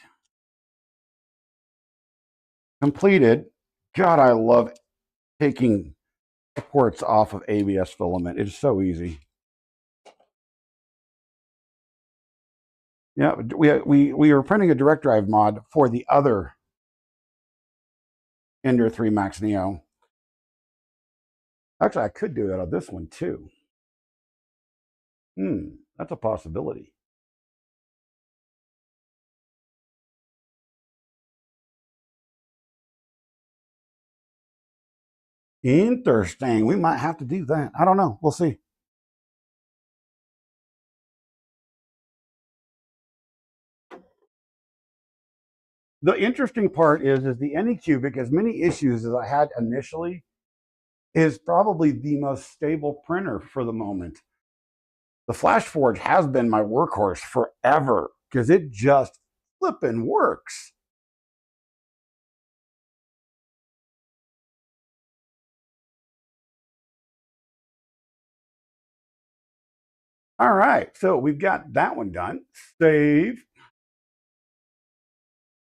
completed. God, I love taking ports off of ABS filament. It's so easy. Yeah, we are printing a direct drive mod for the other Ender 3 Max Neo. Actually, I could do that on this one too. That's a possibility. Interesting. We might have to do that. I don't know. We'll see. The interesting part is the Anycubic, as many issues as I had initially, is probably the most stable printer for the moment. The FlashForge has been my workhorse forever because it just flipping works. All right, so we've got that one done. Save.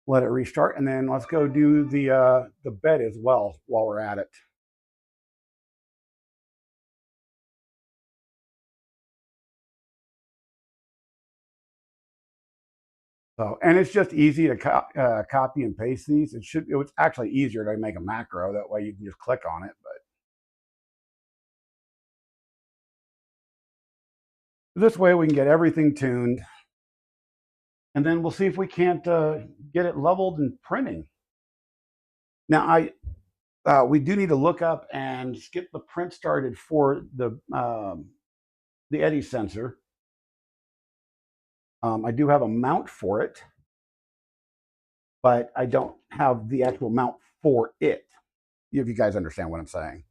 Let it restart, and then let's go do the bed as well while we're at it. So, and it's just easy to copy and paste these. It's actually easier to make a macro. That way you can just click on it. But this way we can get everything tuned. And then we'll see if we can't get it leveled and printing. Now, we do need to look up and get the print started for the eddy sensor. I do have a mount for it, but I don't have the actual mount for it, if you guys understand what I'm saying.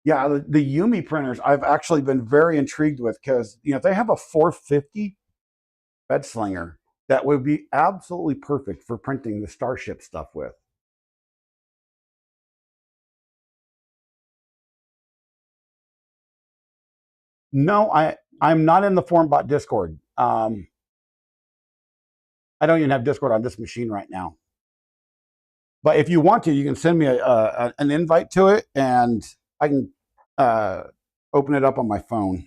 Yeah, the Yumi printers I've actually been very intrigued with because they have a 450 bed slinger that would be absolutely perfect for printing the Starship stuff with. No, I'm not in the FormBot Discord. I don't even have Discord on this machine right now. But if you want to, you can send me an invite to it, and I can open it up on my phone.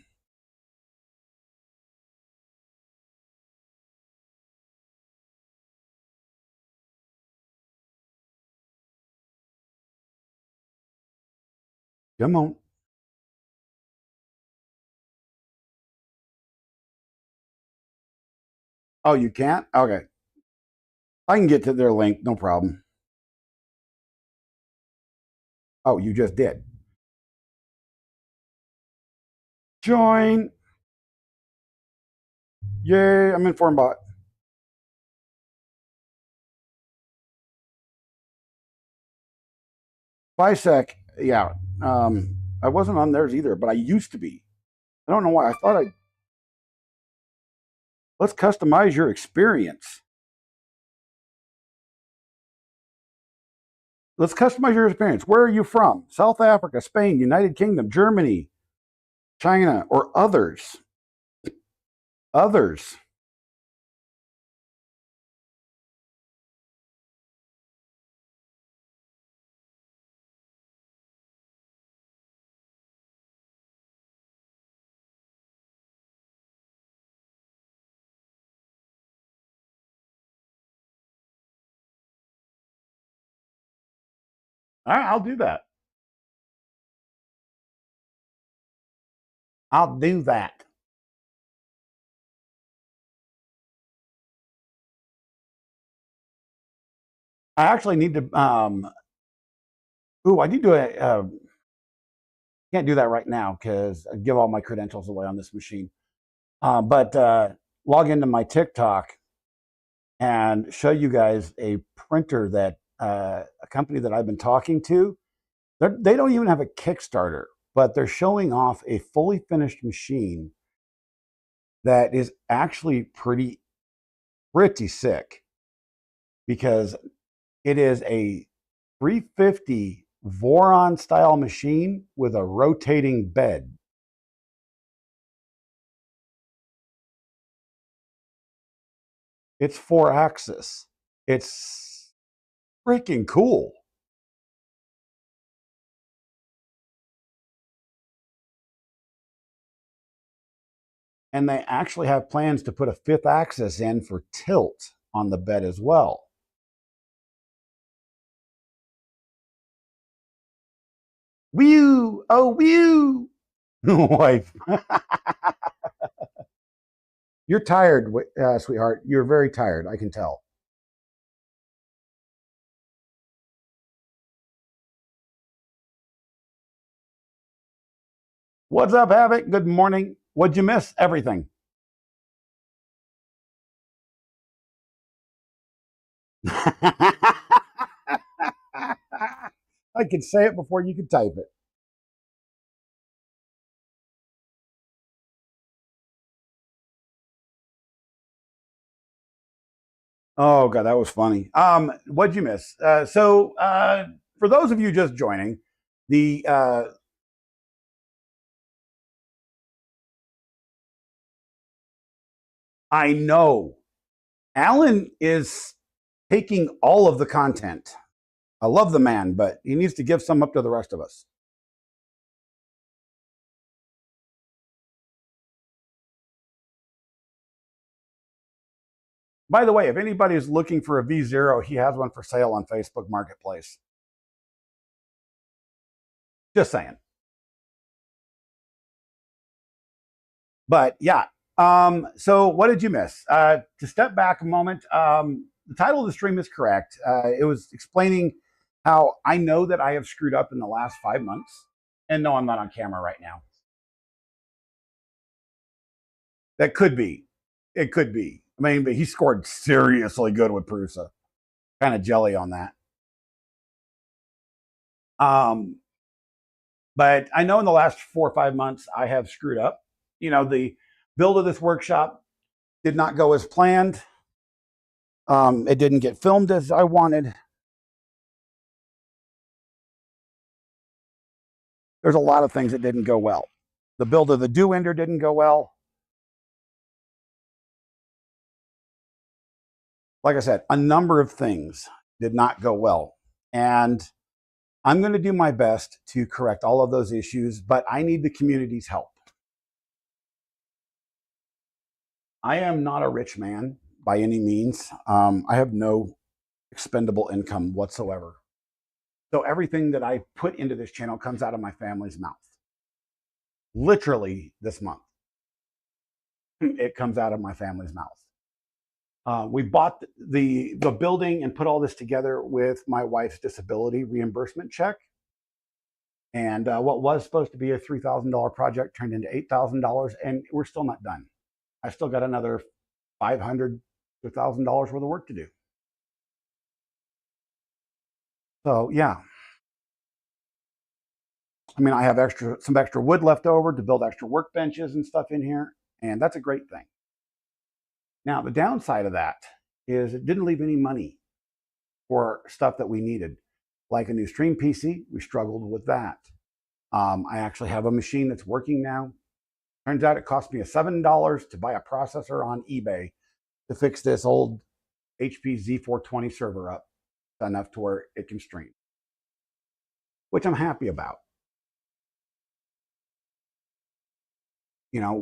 Come on. Oh, you can't? Okay. I can get to their link, no problem. Oh, you just did. Join. Yay, I'm in FormBot. Bisec, yeah. I wasn't on theirs either, but I used to be. I don't know why. I thought let's customize your experience. Let's customize your experience. Where are you from? South Africa, Spain, United Kingdom, Germany, China, or others? Others. All right, I'll do that. I'll do that. I actually need to. I need to. Can't do that right now because I give all my credentials away on this machine. But log into my TikTok and show you guys a printer that a company that I've been talking to. They don't even have a Kickstarter, but they're showing off a fully finished machine that is actually pretty sick because it is a 350 Voron style machine with a rotating bed. It's 4-axis. It's freaking cool. And they actually have plans to put a 5th axis in for tilt on the bed as well. Whew! Oh, whew! Wife. You're tired, sweetheart. You're very tired. I can tell. What's up, Havoc? Good morning. What'd you miss? Everything. I could say it before you could type it. Oh god, that was funny. What'd you miss? For those of you just joining, the I know Alan is taking all of the content. I love the man, but he needs to give some up to the rest of us. By the way, if anybody's looking for a V0, he has one for sale on Facebook Marketplace. Just saying. But yeah. So what did you miss? To step back a moment, the title of the stream is correct. It was explaining how I know that I have screwed up in the last 5 months. And no, I'm not on camera right now. That could be. It could be. I mean, but he scored seriously good with Prusa. Kind of jelly on that. Um, but I know in the last 4 or 5 months I have screwed up. You know, the build of this workshop did not go as planned. It didn't get filmed as I wanted. There's a lot of things that didn't go well. The build of the dew ender didn't go well. Like I said, a number of things did not go well. And I'm going to do my best to correct all of those issues, but I need the community's help. I am not a rich man by any means. I have no expendable income whatsoever. So everything that I put into this channel comes out of my family's mouth. Literally this month, it comes out of my family's mouth. We bought the building and put all this together with my wife's disability reimbursement check. And what was supposed to be a $3,000 project turned into $8,000, and we're still not done. I still got another $500 to $1,000 worth of work to do. So yeah, I mean, I have some extra wood left over to build extra workbenches and stuff in here, and that's a great thing. Now, the downside of that is it didn't leave any money for stuff that we needed, like a new stream PC. We struggled with that. I actually have a machine that's working now. Turns out it cost me $7 to buy a processor on eBay to fix this old HP Z420 server up enough to where it can stream, which I'm happy about. You know,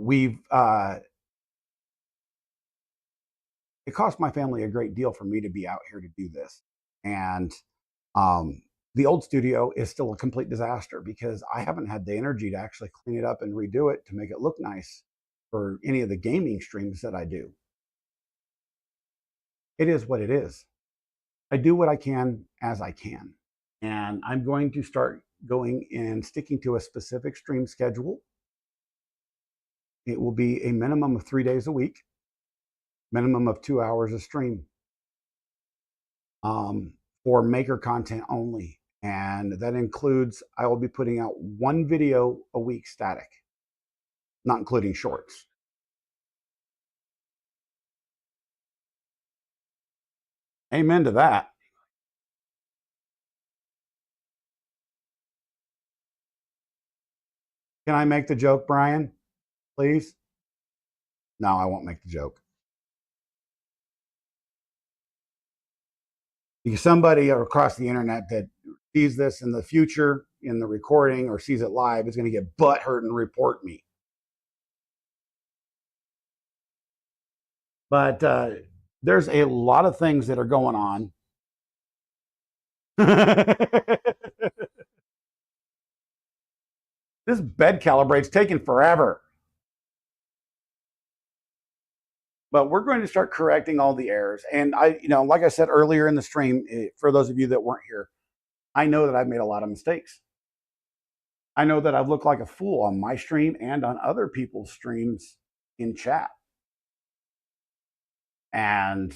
it cost my family a great deal for me to be out here to do this. And the old studio is still a complete disaster because I haven't had the energy to actually clean it up and redo it to make it look nice for any of the gaming streams that I do. It is what it is. I do what I can as I can. And I'm going to start going and sticking to a specific stream schedule. It will be a minimum of 3 days a week, minimum of 2 hours a stream, for maker content only. And that includes, I will be putting out 1 video a week static, not including shorts. Amen to that. Can I make the joke, Brian? Please? No, I won't make the joke. Because somebody across the internet that sees this in the future in the recording or sees it live is going to get butthurt and report me. But there's a lot of things that are going on. This bed calibrate's taking forever. But we're going to start correcting all the errors. And like I said earlier in the stream, for those of you that weren't here, I know that I've made a lot of mistakes. I know that I've looked like a fool on my stream and on other people's streams in chat. And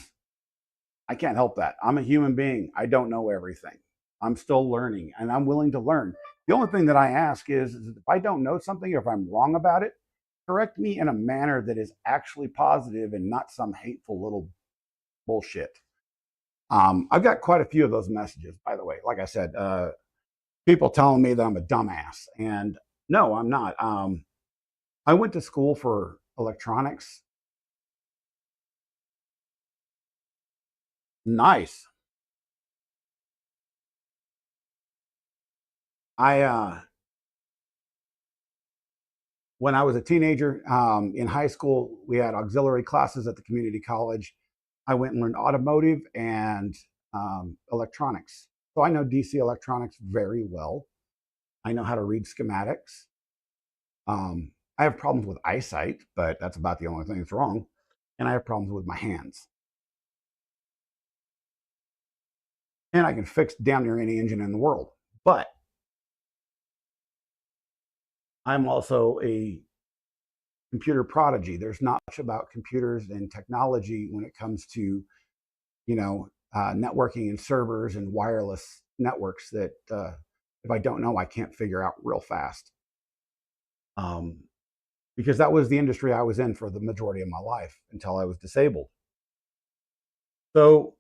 I can't help that. I'm a human being. I don't know everything. I'm still learning, and I'm willing to learn. The only thing that I ask is if I don't know something, or if I'm wrong about it, correct me in a manner that is actually positive and not some hateful little bullshit. I've got quite a few of those messages, by the way. Like I said, people telling me that I'm a dumbass, and no, I'm not. I went to school for electronics. Nice. When I was a teenager, in high school, we had auxiliary classes at the community college. I went and learned automotive and electronics. So I know DC electronics very well. I know how to read schematics. I have problems with eyesight, but that's about the only thing that's wrong. And I have problems with my hands. And I can fix damn near any engine in the world. But I'm also a computer prodigy. There's not much about computers and technology when it comes to, networking and servers and wireless networks that if I don't know, I can't figure out real fast. Because that was the industry I was in for the majority of my life until I was disabled. So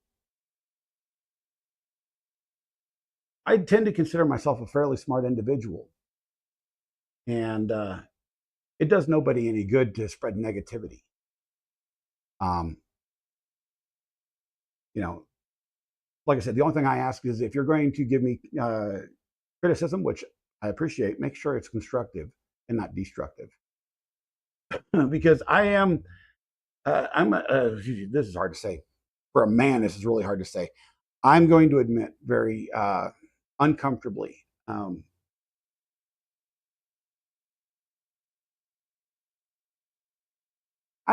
I tend to consider myself a fairly smart individual. And it does nobody any good to spread negativity. Like I said, the only thing I ask is if you're going to give me criticism, which I appreciate, make sure it's constructive and not destructive. Because this is hard to say. For a man, this is really hard to say. I'm going to admit very uncomfortably. I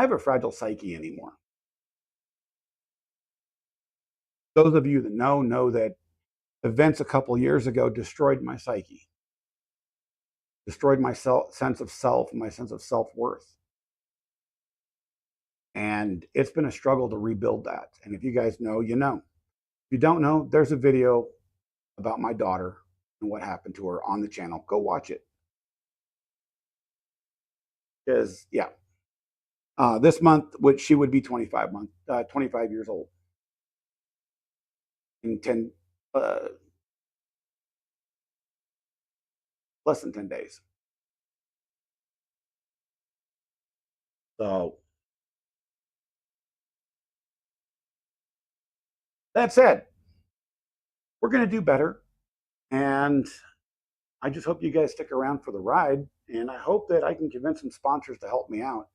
have a fragile psyche anymore. Those of you that know that events a couple years ago destroyed my psyche, destroyed my sense of self, my sense of self-worth. And it's been a struggle to rebuild that. And if you guys know, you know. If you don't know, there's a video about my daughter and what happened to her on the channel. Go watch it. Because, yeah, this month, which she would be 25 years old. In less than 10 days. So that said, we're going to do better. And I just hope you guys stick around for the ride. And I hope that I can convince some sponsors to help me out.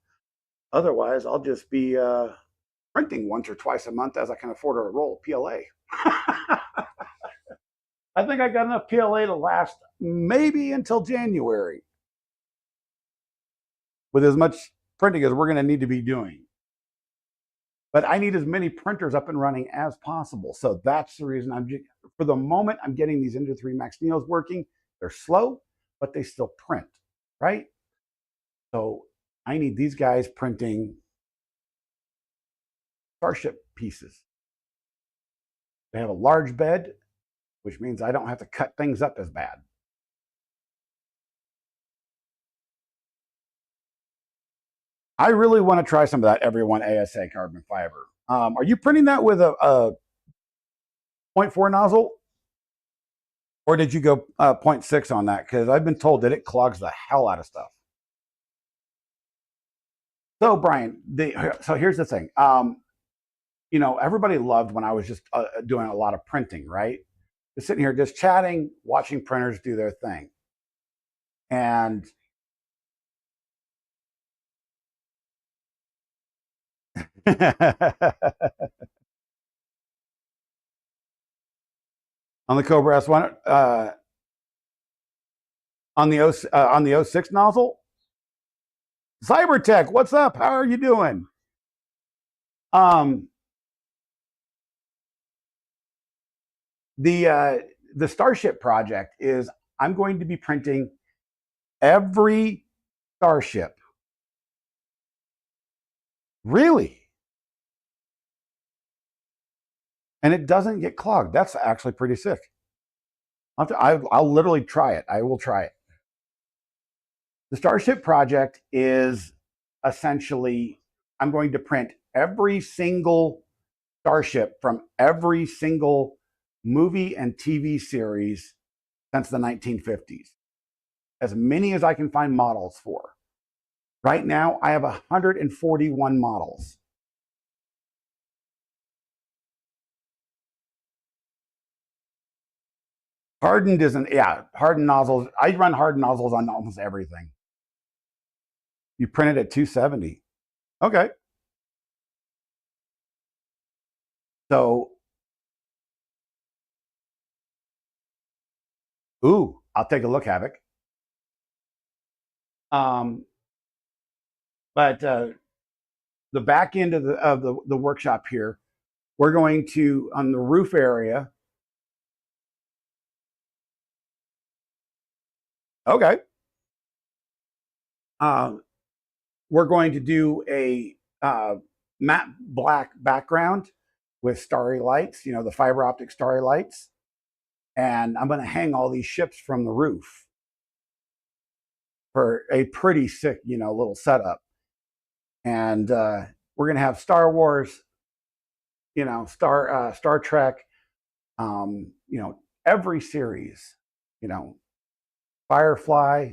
Otherwise, I'll just be printing once or twice a month as I can afford a roll of PLA. I think I got enough PLA to last maybe until January with as much printing as we're going to need to be doing. but I need as many printers up and running as possible. So that's the reason for the moment, I'm getting these Ender 3 Max Neos working. They're slow, but they still print, right? So I need these guys printing Starship pieces. They have a large bed, which means I don't have to cut things up as bad. I really want to try some of that Everyone ASA carbon fiber. Are you printing that with a 0.4 nozzle? Or did you go 0.6 on that? Because I've been told that it clogs the hell out of stuff. So Brian, so here's the thing. You know, everybody loved when I was just doing a lot of printing, right? Just sitting here, just chatting, watching printers do their thing. And on the Cobra S1, on the 06 nozzle, Cybertech, what's up? How are you doing? The Starship project is I'm going to be printing every Starship. Really? And it doesn't get clogged. That's actually pretty sick. I'll literally try it. I will try it. The Starship project is essentially I'm going to print every single Starship from every single movie and TV series since the 1950s. As many as I can find models for. Right now, I have 141 models. Hardened isn't, yeah, hardened nozzles. I run hardened nozzles on almost everything. You print it at 270. Okay. So, ooh, I'll take a look, Havoc. But the back end of the workshop here, we're going to, on the roof area. Okay. We're going to do a matte black background with starry lights, you know, the fiber optic starry lights. And I'm going to hang all these ships from the roof for a pretty sick, you know, little setup. And we're going to have Star Wars, you know, Star Trek, you know, every series, you know, Firefly,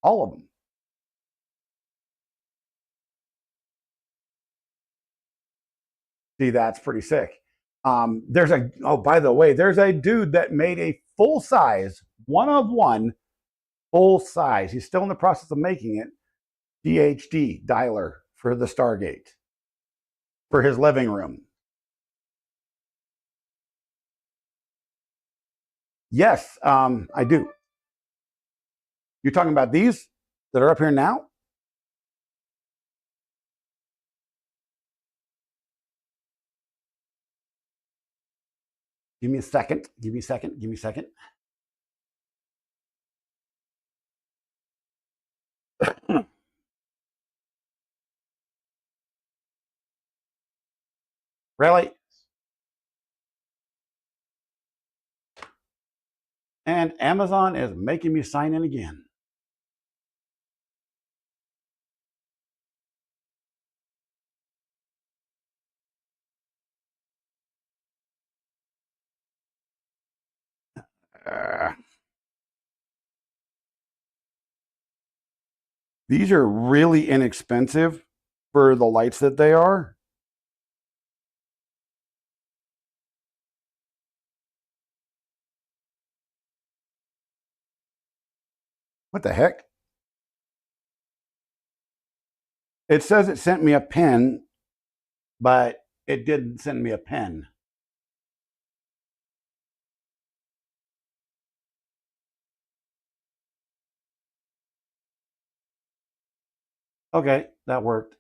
all of them. See, that's pretty sick. There's a, oh, by the way, there's a dude that made a full size, one of one, full size. He's still in the process of making it. DHD dialer for the Stargate for his living room. Yes, I do. You're talking about these that are up here now? Give me a second. Give me a second. Give me a second. Really? And Amazon is making me sign in again. These are really inexpensive for the lights that they are. What the heck? It says it sent me a pen, but it didn't send me a pen. Okay, that worked.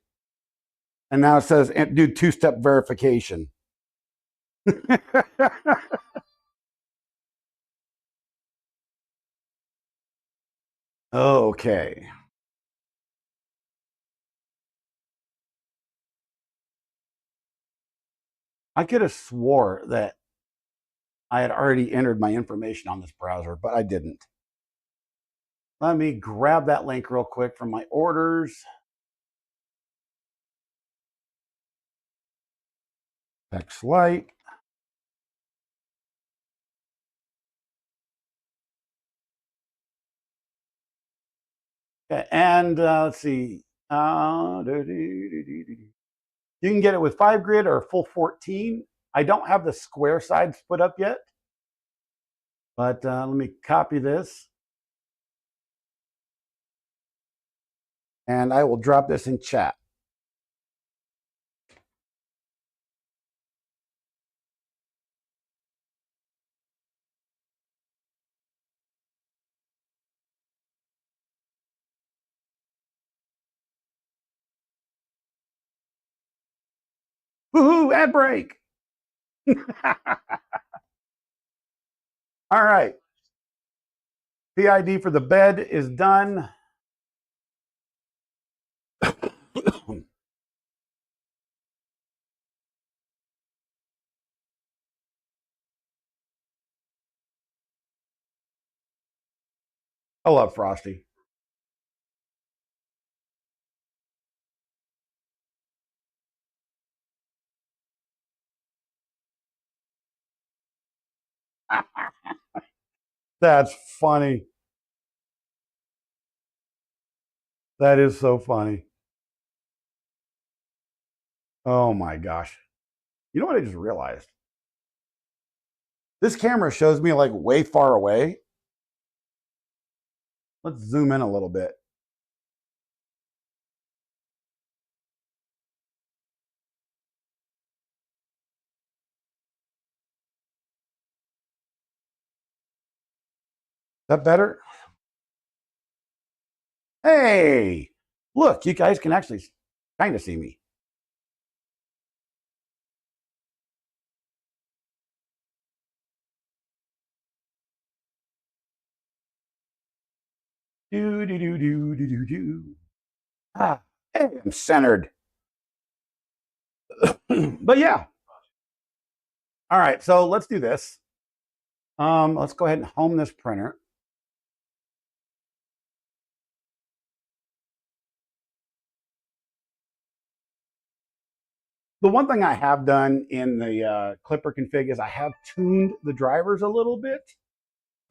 And now it says do two-step verification. Okay. I could have swore that I had already entered my information on this browser, but I didn't. Let me grab that link real quick from my orders. Text Lite. Okay, and let's see. You can get it with 5 grid or a full 14. I don't have the square side split up yet, but let me copy this. And I will drop this in chat. Woohoo, ad break. All right. PID for the bed is done. I love Frosty. That's funny. That is so funny. Oh my gosh. You know what I just realized? This camera shows me like way far away. Let's zoom in a little bit. Is that better? Hey, look, you guys can actually kind of see me. Do, do, do, do, do, do, do. Ah, hey, I'm centered. But yeah. All right, so let's do this. Let's go ahead and home this printer. The one thing I have done in the Clipper config is I have tuned the drivers a little bit.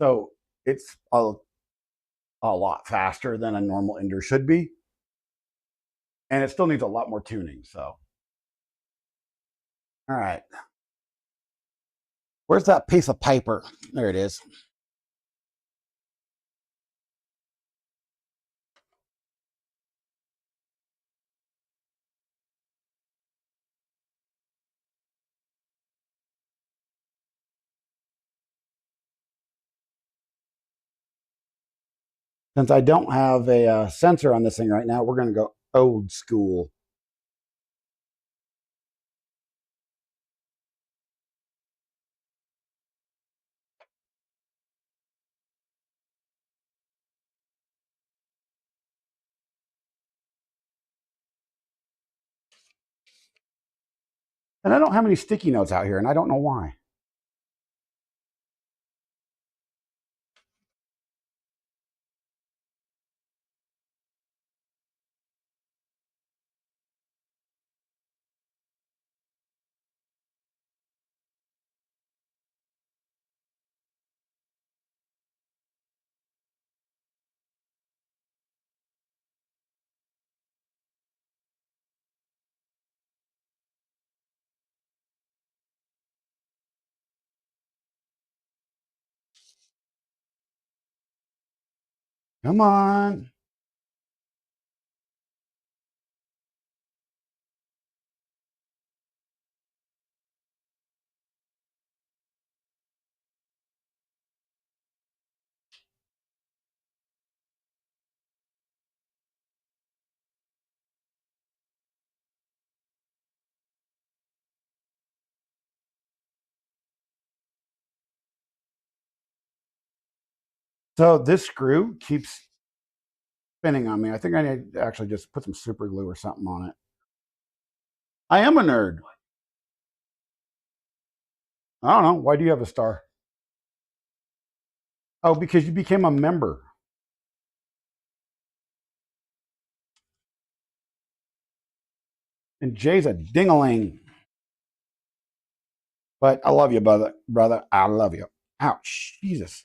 So it's a lot faster than a normal Ender should be. And it still needs a lot more tuning. So, all right. Where's that piece of paper? There it is. Since I don't have a sensor on this thing right now, we're going to go old school. And I don't have any sticky notes out here, and I don't know why. Come on. So this screw keeps spinning on me. I think I need to actually just put some super glue or something on it. I am a nerd. I don't know. Why do you have a star? Oh, because you became a member. And Jay's a ding-a-ling. But I love you, brother. Brother, I love you. Ouch, Jesus.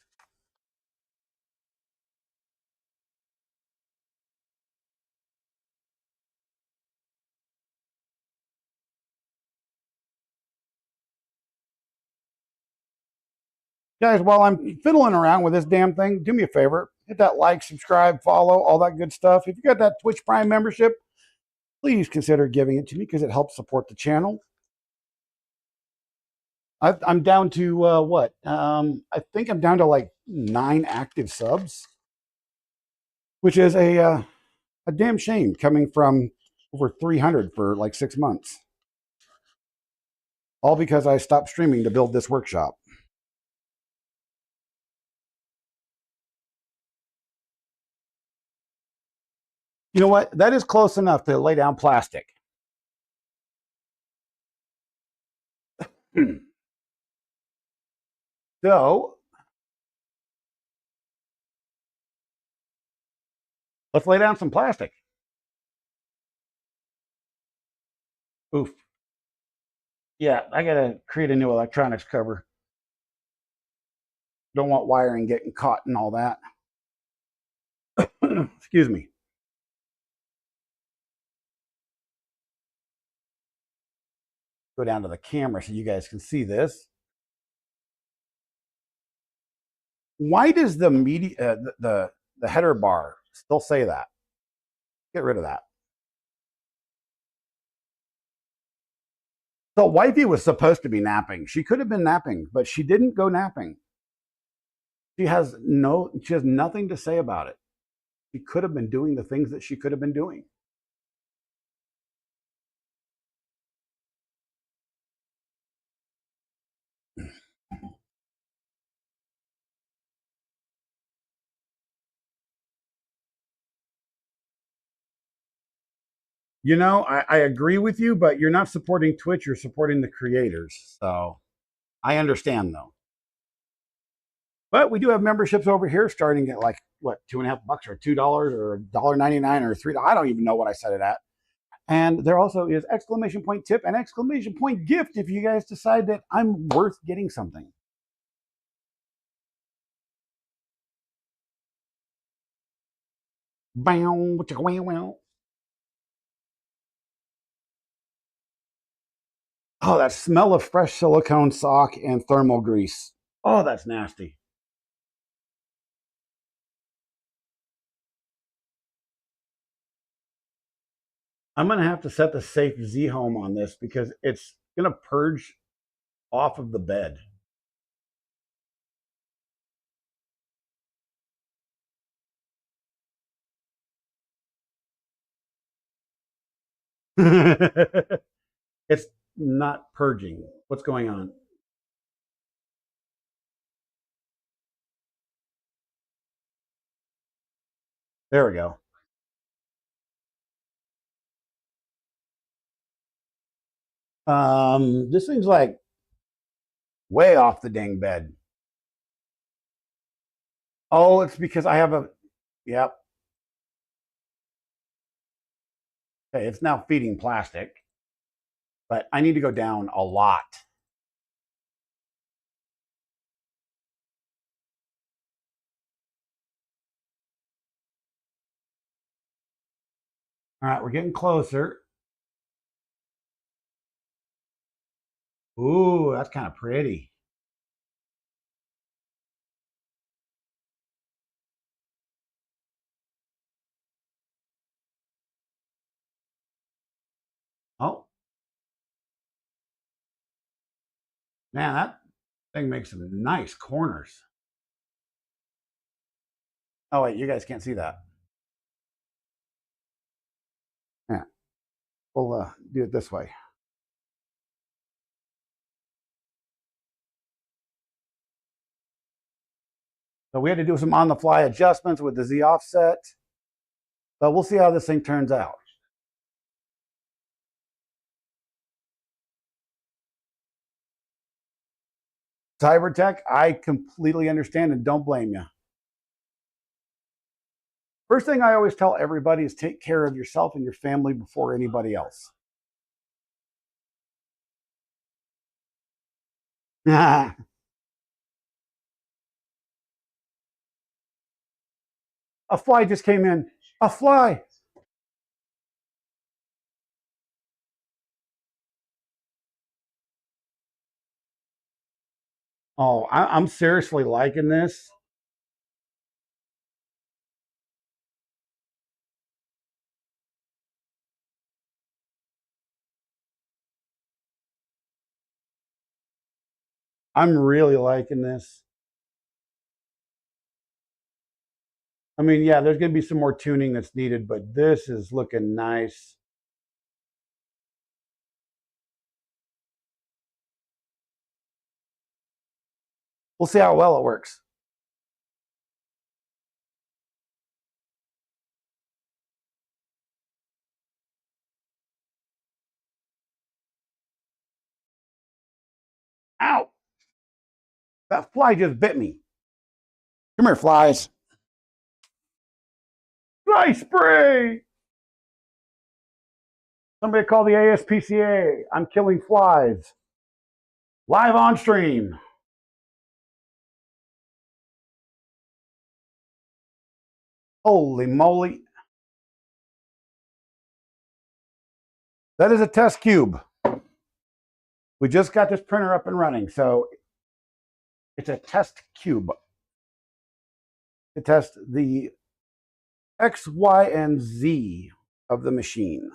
Guys, while I'm fiddling around with this damn thing, do me a favor. Hit that like, subscribe, follow, all that good stuff. If you got that Twitch Prime membership, please consider giving it to me because it helps support the channel. I'm down to what? I think I'm down to like 9 active subs, which is a damn shame coming from over 300 for like 6 months. All because I stopped streaming to build this workshop. You know what? That is close enough to lay down plastic. So let's lay down some plastic. Oof. Yeah, I gotta create a new electronics cover. Don't want wiring getting caught and all that. Excuse me. Go down to the camera so you guys can see this. Why does the media the header bar still say that? Get rid of that. So wifey was supposed to be napping. She could have been napping, but she didn't go napping. She has nothing to say about it. She could have been doing the things that she could have been doing. You know, I agree with you, but you're not supporting Twitch, you're supporting the creators. So I understand though. But we do have memberships over here starting at like what, $2.50 or $2 or $1.99 or $3. I don't even know what I set it at. And there also is exclamation point tip and exclamation point gift if you guys decide that I'm worth getting something. Oh, that smell of fresh silicone sock and thermal grease. Oh, that's nasty. I'm going to have to set the safe Z home on this because it's going to purge off of the bed. It's not purging. What's going on? There we go. This thing's like way off the dang bed. Oh, it's because I have a, yep. Okay, it's now feeding plastic, but I need to go down a lot. All right, we're getting closer. Ooh, that's kind of pretty. Oh, man, that thing makes some nice corners. Oh, wait, you guys can't see that. Yeah, we'll do it this way. So we had to do some on-the-fly adjustments with the Z offset, but we'll see how this thing turns out. Cyber tech, I completely understand and don't blame you. First thing I always tell everybody is take care of yourself and your family before anybody else. A fly just came in. A fly. Oh, I'm seriously liking this. I'm really liking this. I mean, yeah, there's going to be some more tuning that's needed, but this is looking nice. We'll see how well it works. Ow! That fly just bit me. Come here, flies. Fly spray! Somebody call the ASPCA. I'm killing flies. Live on stream. Holy moly. That is a test cube. We just got this printer up and running, so it's a test cube to test the X, Y, and Z of the machine.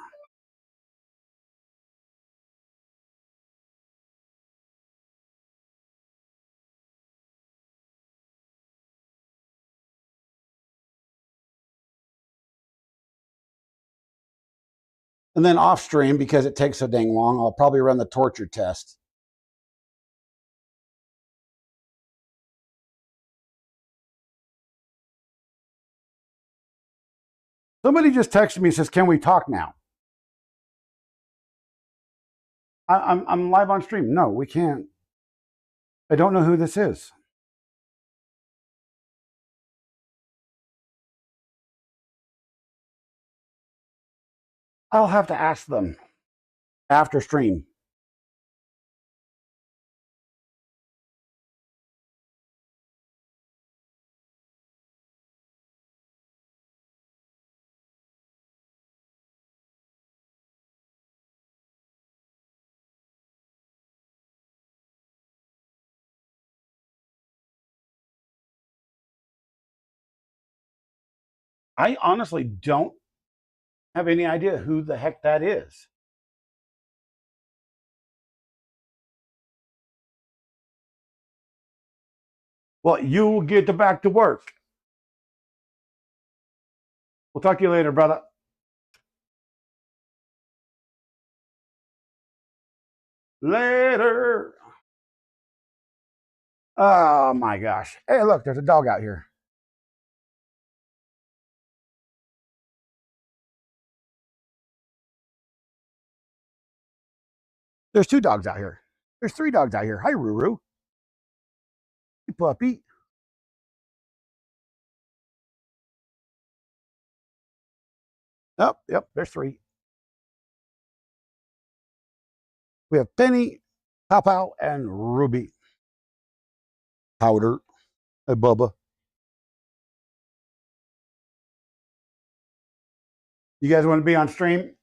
And then off stream, because it takes so dang long, I'll probably run the torture test. Somebody just texted me and says, can we talk now? I'm live on stream. No, we can't. I don't know who this is. I'll have to ask them after stream. I honestly don't have any idea who the heck that is. Well, you get back to work. We'll talk to you later, brother. Later. Oh my gosh. Hey, look, there's a dog out here. There's 2 dogs out here. There's 3 dogs out here. Hi, Ruru. Hey, puppy. Oh, yep, there's 3. We have Penny, Pow Pow, and Ruby. Powder. Hey, Bubba. You guys want to be on stream?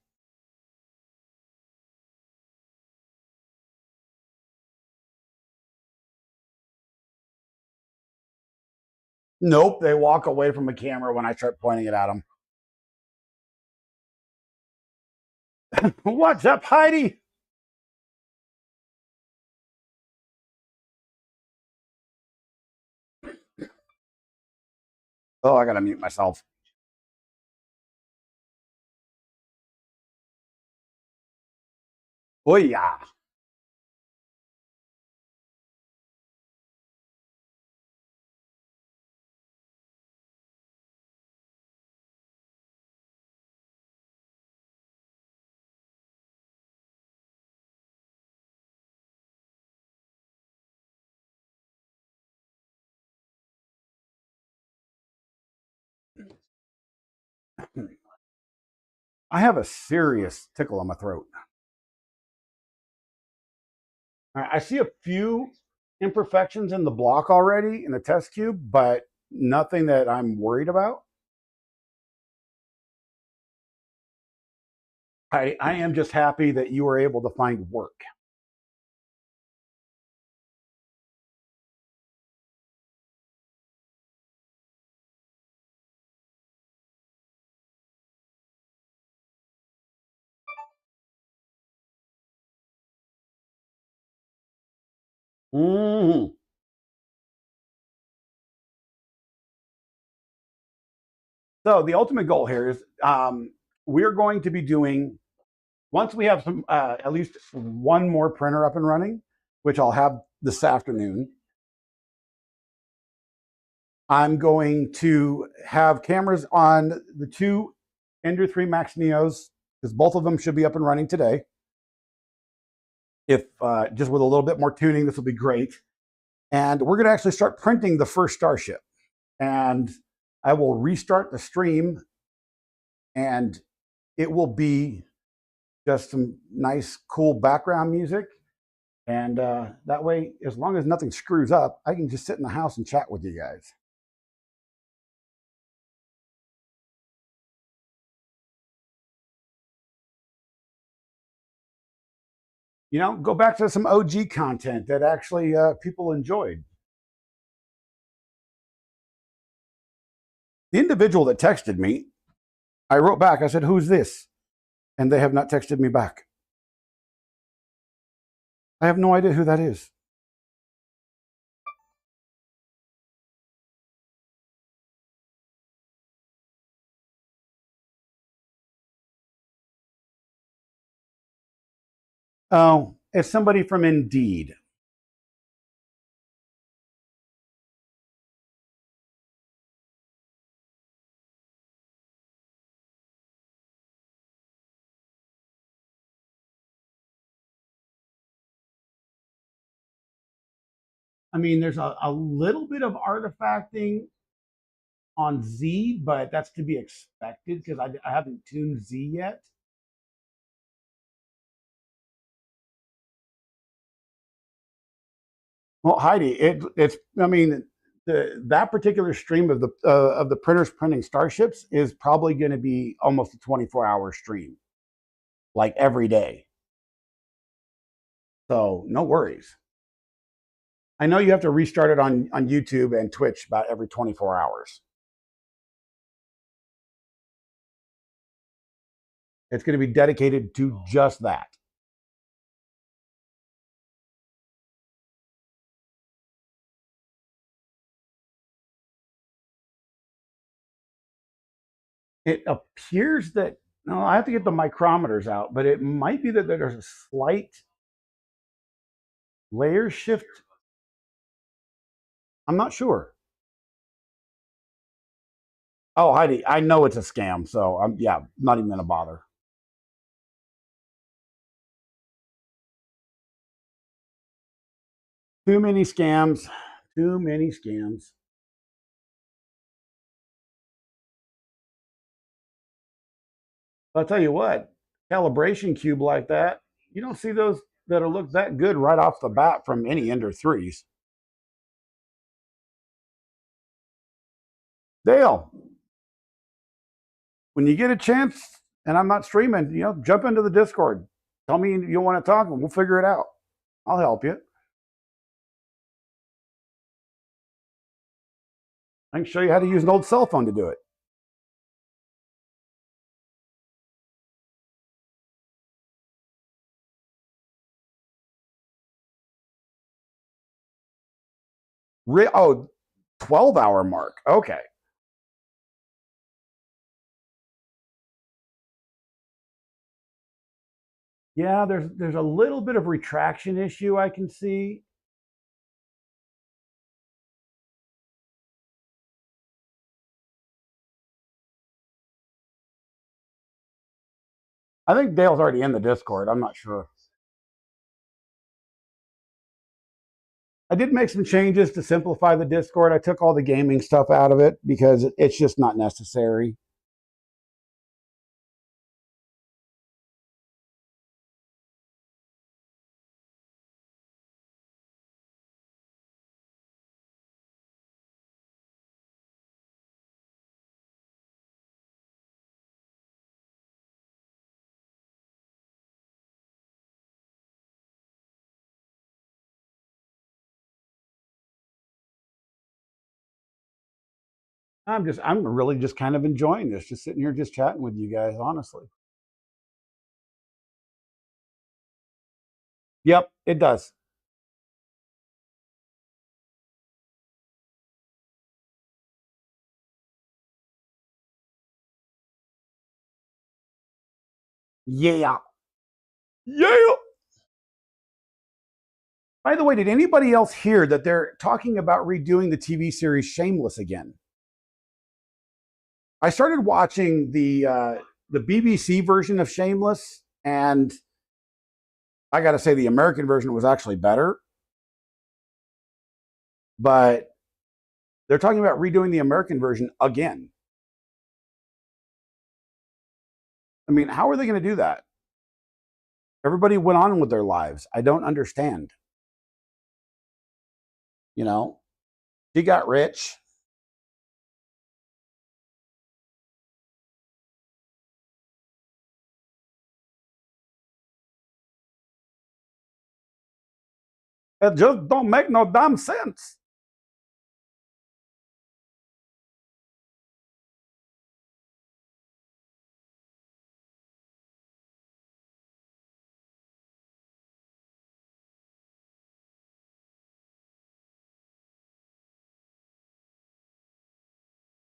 Nope, they walk away from the camera when I start pointing it at them. What's up, Heidi? Oh, I gotta mute myself. Oh yeah. I have a serious tickle on my throat. I see a few imperfections in the block already in the test cube, but nothing that I'm worried about. I am just happy that you were able to find work. Mm-hmm. So the ultimate goal here is we're going to be doing, once we have some at least one more printer up and running, which I'll have this afternoon, I'm going to have cameras on the two Ender 3 Max Neos, because both of them should be up and running today. If just with a little bit more tuning, this will be great. And we're going to actually start printing the first Starship. And I will restart the stream, and it will be just some nice, cool background music. And that way, as long as nothing screws up, I can just sit in the house and chat with you guys. You know, go back to some OG content that actually people enjoyed. The individual that texted me, I wrote back, I said, "Who's this?" And they have not texted me back. I have no idea who that is. Oh, it's somebody from Indeed. I mean, there's a little bit of artifacting on Z, but that's to be expected because I haven't tuned Z yet. Well, Heidi, it's I mean, that particular stream of the printers printing starships is probably going to be almost a 24-hour stream, like every day. So no worries. I know you have to restart it on YouTube and Twitch about every 24 hours. It's going to be dedicated to just that. It appears that, no, I have to get the micrometers out, but it might be that there's a slight layer shift. I'm not sure. Oh, Heidi, I know it's a scam, so I'm yeah, not even gonna bother. Too many scams. Too many scams. I'll tell you what, calibration cube like that, you don't see those that look that good right off the bat from any Ender 3s. Dale, when you get a chance and I'm not streaming, you know, jump into the Discord. Tell me you want to talk and we'll figure it out. I'll help you. I can show you how to use an old cell phone to do it. Oh, 12-hour mark. Okay. Yeah, there's a little bit of retraction issue I can see. I think Dale's already in the Discord. I'm not sure. I did make some changes to simplify the Discord. I took all the gaming stuff out of it because it's just not necessary. I'm really just kind of enjoying this, just sitting here, just chatting with you guys, honestly. Yep, it does. Yeah. Yeah. By the way, did anybody else hear that they're talking about redoing the TV series Shameless again? I started watching the BBC version of Shameless, and I got to say the American version was actually better. But they're talking about redoing the American version again. I mean, how are they going to do that? Everybody went on with their lives. I don't understand. You know, she got rich. It just don't make no damn sense.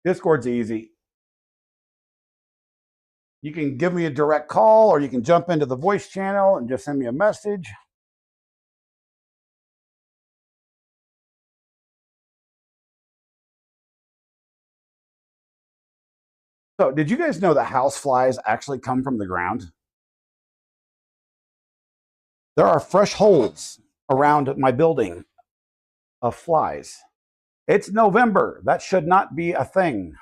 Discord's easy. You can give me a direct call, or you can jump into the voice channel and just send me a message. So, did you guys know that house flies actually come from the ground? There are fresh holes around my building of flies. It's November. That should not be a thing.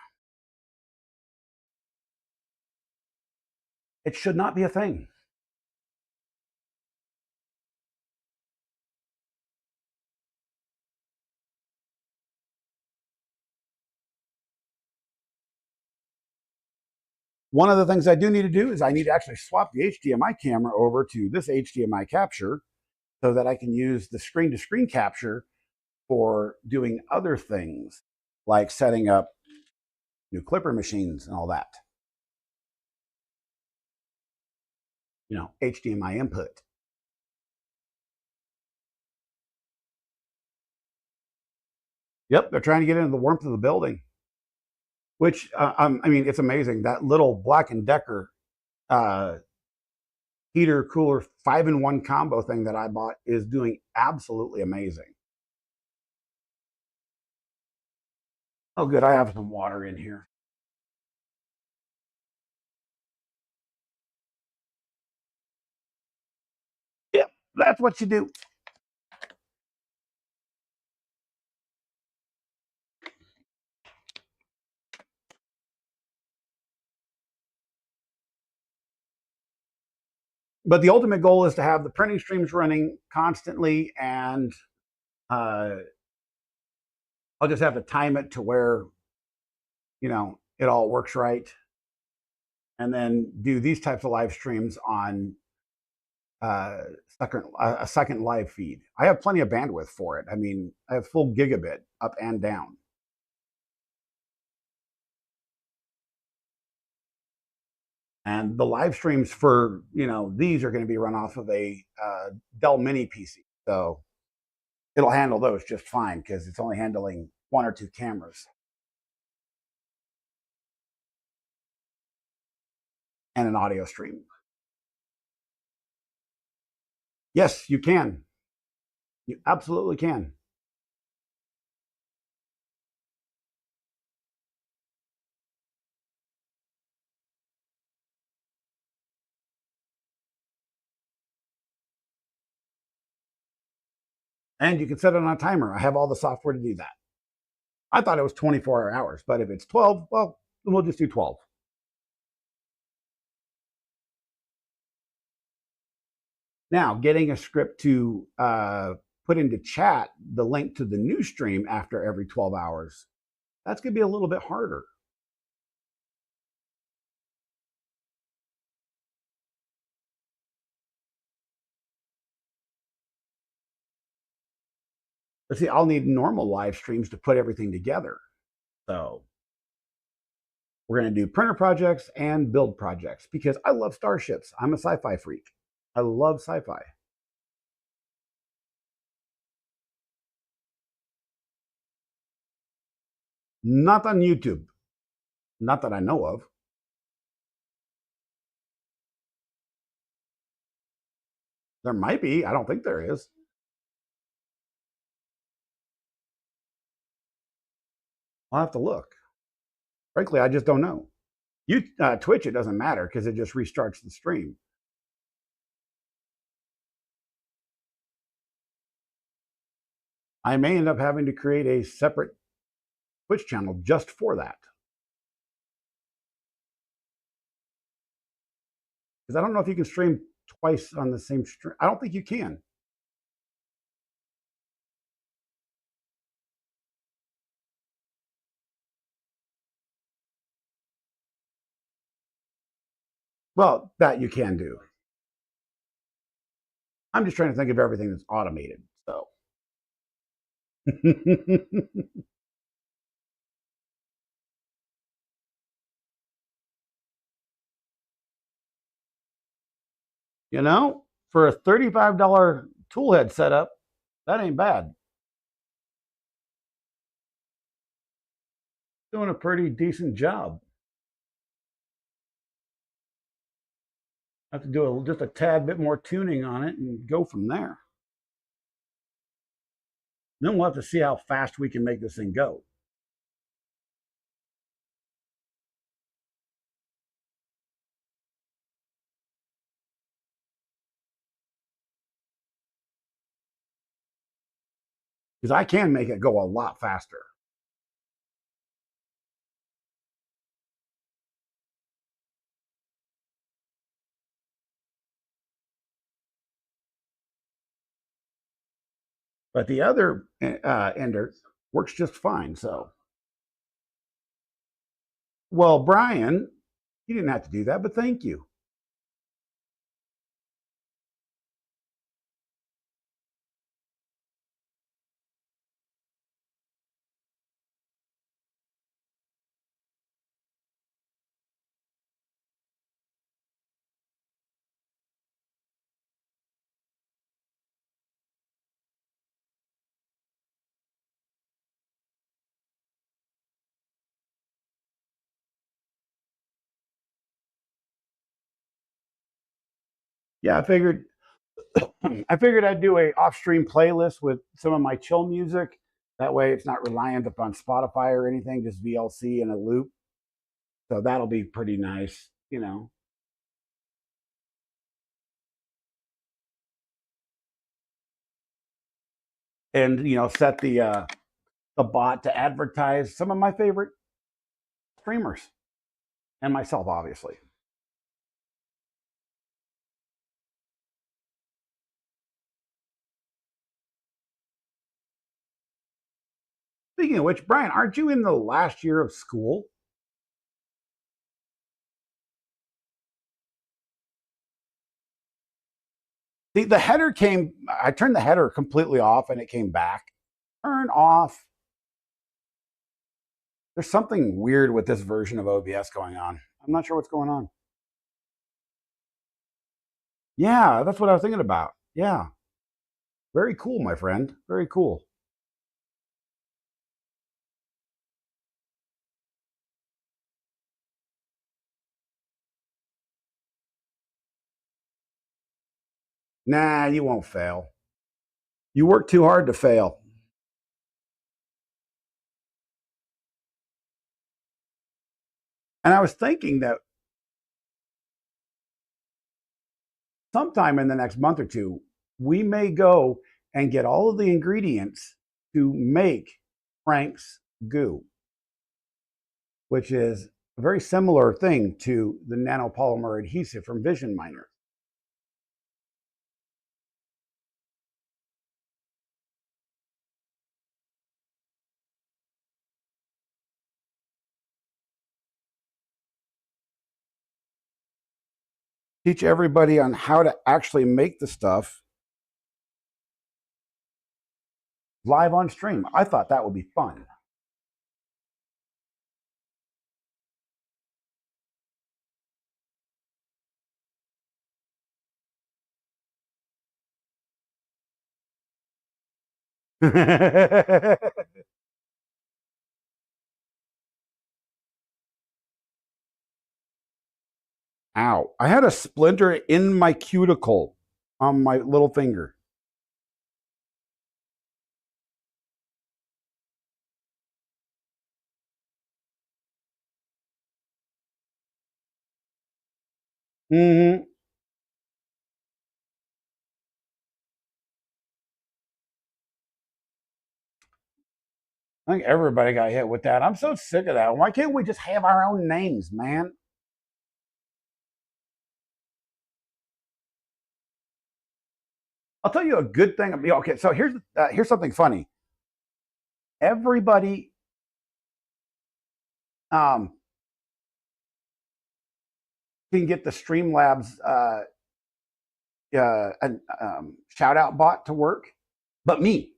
It should not be a thing. One of the things I do need to do is I need to actually swap the HDMI camera over to this HDMI capture so that I can use the screen to screen capture for doing other things like setting up new clipper machines and all that. HDMI input. Yep, they're trying to get into the warmth of the building, which I mean, it's amazing. That little Black and Decker uh, heater cooler 5-in-1 combo thing that I bought is doing absolutely amazing. Oh, good. I have some water in here. Yep, that's what you do. But the ultimate goal is to have the printing streams running constantly, and uh, I'll just have to time it to where it all works right, and then do these types of live streams on uh, a second live feed. I have plenty of bandwidth for it. I mean, I have full gigabit up and down. And the live streams for these are going to be run off of a Dell Mini PC, so it'll handle those just fine because it's only handling one or two cameras and an audio stream. Yes, you can. You absolutely can. And you can set it on a timer. I have all the software to do that. I thought it was 24 hours, but if it's 12, well, then we'll just do 12. Now, getting a script to put into chat the link to the new stream after every 12 hours, that's going to be a little bit harder. But see, I'll need normal live streams to put everything together. So We're going to do printer projects and build projects because I love starships. I'm a sci-fi freak. I love sci-fi. Not on YouTube. Not that I know of. There might be. I don't think there is. I'll have to look. Frankly, I just don't know. Twitch, it doesn't matter because it just restarts the stream. I may end up having to create a separate Twitch channel just for that. Because I don't know if you can stream twice on the same stream. I don't think you can. Well, that you can do. I'm just trying to think of everything that's automated. So. You know, for a $35 toolhead setup, that ain't bad. Doing a pretty decent job. I have to do just a tad bit more tuning on it and go from there. Then we'll have to see how fast we can make this thing go. Because I can make it go a lot faster. But the other ender works just fine. So, well, Brian, you didn't have to do that, but thank you. Yeah, I figured I'd do a off-stream playlist with some of my chill music. That way, it's not reliant upon Spotify or anything, just VLC in a loop. So that'll be pretty nice, you know. And set the bot to advertise some of my favorite streamers and myself, obviously. Speaking of which, Brian, aren't you in the last year of school? The header came. I turned the header completely off, and it came back. Turn off. There's something weird with this version of OBS going on. I'm not sure what's going on. Yeah, that's what I was thinking about. Yeah. Very cool, my friend. Very cool. Nah, you won't fail. You work too hard to fail. And I was thinking that sometime in the next month or two, we may go and get all of the ingredients to make Frank's goo, which is a very similar thing to the nanopolymer adhesive from Vision Miner. Teach everybody on how to actually make the stuff live on stream. I thought that would be fun. Ow. I had a splinter in my cuticle on my little finger. Mm-hmm. I think everybody got hit with that. I'm so sick of that. Why can't we just have our own names, man? I'll tell you a good thing. Okay, so here's something funny. Everybody um, can get the StreamLabs shout out bot to work, but me.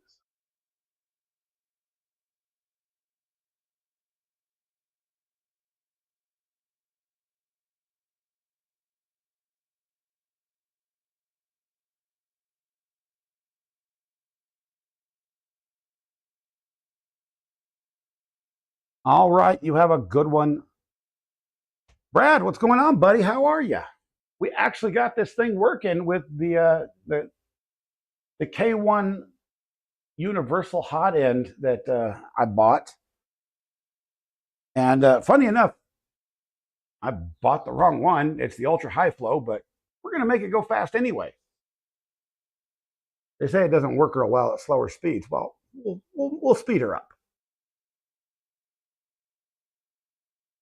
All right, you have a good one. Brad, what's going on, buddy? How are you? We actually got this thing working with the K1 universal hot end that I bought. And funny enough, I bought the wrong one. It's the ultra high flow, but we're going to make it go fast anyway. They say it doesn't work real well at slower speeds. Well, we'll speed her up.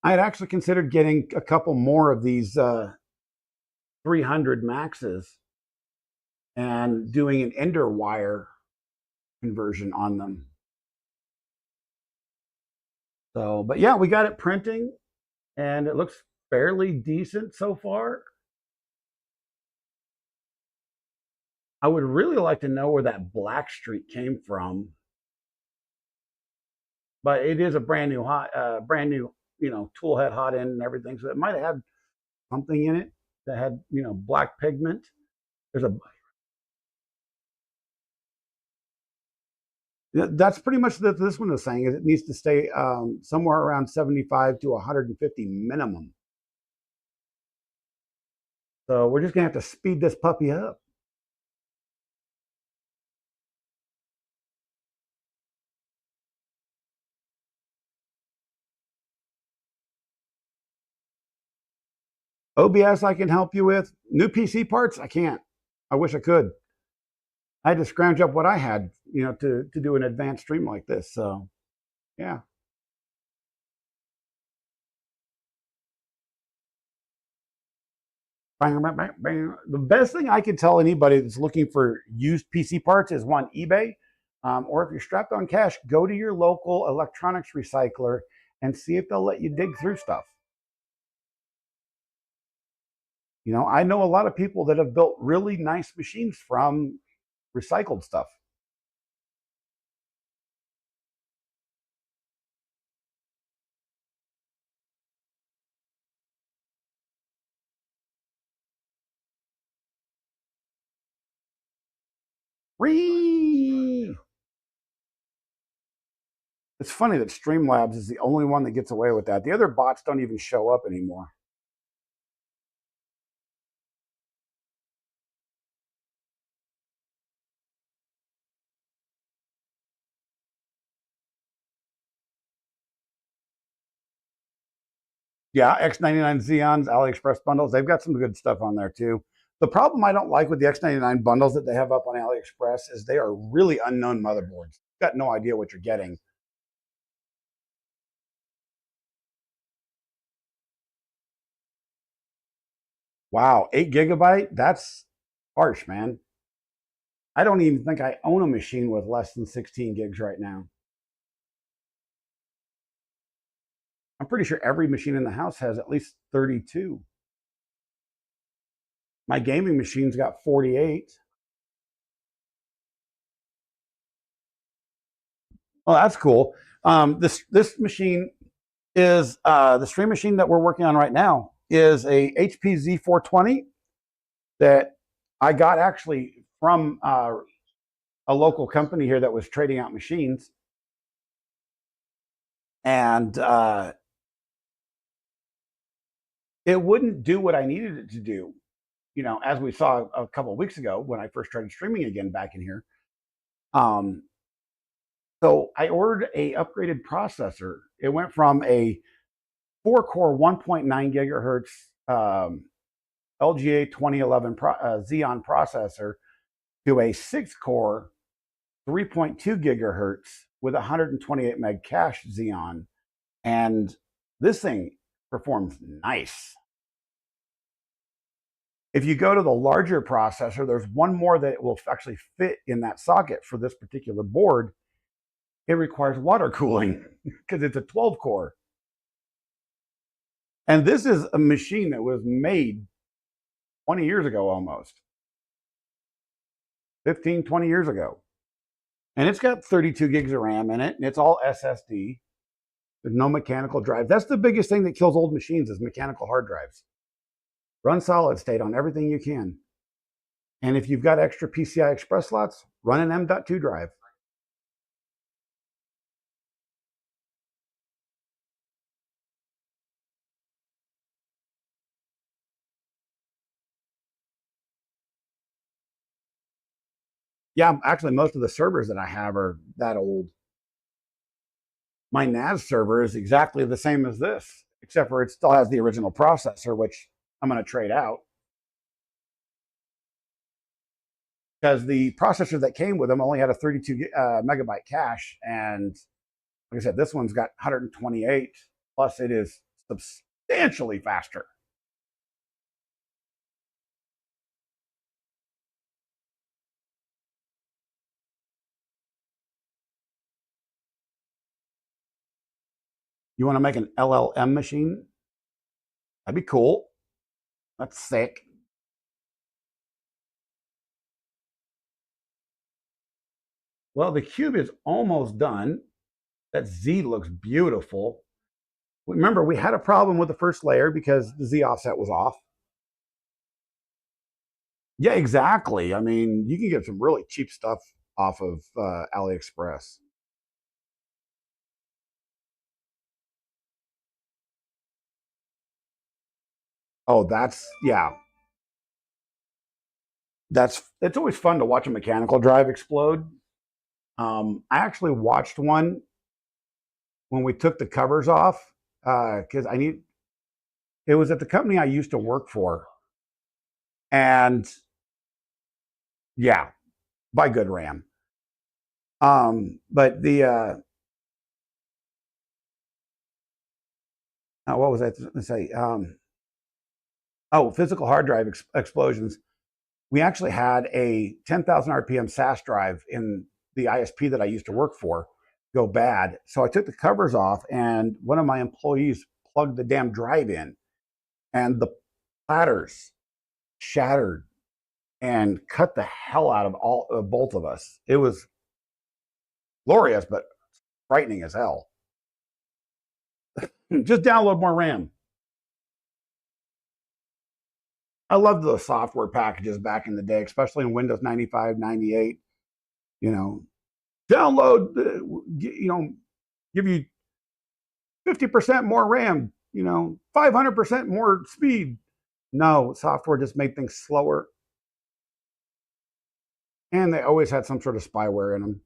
I had actually considered getting a couple more of these 300 maxes and doing an ender wire conversion on them. So, but yeah, we got it printing and it looks fairly decent so far. I would really like to know where that black streak came from, but it is a brand new, tool head hot end and everything. So it might have had something in it that had, black pigment. There's a That's pretty much what this one is saying. Is it needs to stay somewhere around 75 to 150 minimum. So we're just gonna have to speed this puppy up. OBS I can help you with. New PC parts I can't. I wish I could. I had to scrounge up what I had, to do an advanced stream like this. So yeah. Bang, bang, bang, bang. The best thing I can tell anybody that's looking for used PC parts is one, eBay, or if you're strapped on cash, go to your local electronics recycler and see if they'll let you dig through stuff. I know a lot of people that have built really nice machines from recycled stuff. Whee! It's funny that StreamLabs is the only one that gets away with that. The other bots don't even show up anymore. Yeah, X99 Xeons, AliExpress bundles, they've got some good stuff on there too. The problem I don't like with the X99 bundles that they have up on AliExpress is they are really unknown motherboards. You've got no idea what you're getting. Wow, 8 GB? That's harsh, man. I don't even think I own a machine with less than 16 gigs right now. I'm pretty sure every machine in the house has at least 32. My gaming machine's got 48. Oh, that's cool. This machine is the stream machine that we're working on right now is a HP Z420 that I got actually from a local company here that was trading out machines, and it wouldn't do what I needed it to do. You know, as we saw a couple of weeks ago when I first started streaming again back in here. So I ordered a upgraded processor. It went from a 4-core 1.9 gigahertz LGA 2011 Xeon processor to a 6-core 3.2 gigahertz with 128 meg cache Xeon. And this thing performs nice. If you go to the larger processor, there's one more that will actually fit in that socket for this particular board. It requires water cooling because it's a 12-core. And this is a machine that was made 20 years ago almost. 15, 20 years ago. And it's got 32 gigs of RAM in it, and it's all SSD. There's no mechanical drive. That's the biggest thing that kills old machines is mechanical hard drives. Run solid state on everything you can. And if you've got extra PCI Express slots, run an M.2 drive. Yeah, actually, most of the servers that I have are that old. My NAS server is exactly the same as this, except for it still has the original processor, which I'm going to trade out. Because the processor that came with them only had a 32 megabyte cache. And like I said, this one's got 128, plus it is substantially faster. You want to make an LLM machine? That'd be cool. That's sick. Well, the cube is almost done. That Z looks beautiful. Remember, we had a problem with the first layer because the Z offset was off. Yeah, exactly. I mean, you can get some really cheap stuff off of AliExpress. Oh, yeah. It's always fun to watch a mechanical drive explode. I actually watched one when we took the covers off because it was at the company I used to work for, and yeah, by good RAM. But the what was I to say? Physical hard drive explosions. We actually had a 10,000 RPM SAS drive in the ISP that I used to work for go bad. So I took the covers off, and one of my employees plugged the damn drive in, and the platters shattered and cut the hell out of both of us. It was glorious, but frightening as hell. Just download more RAM. I loved the software packages back in the day, especially in Windows 95, 98. You know, download, give you 50% more RAM, 500% more speed. No, software just made things slower. And they always had some sort of spyware in them.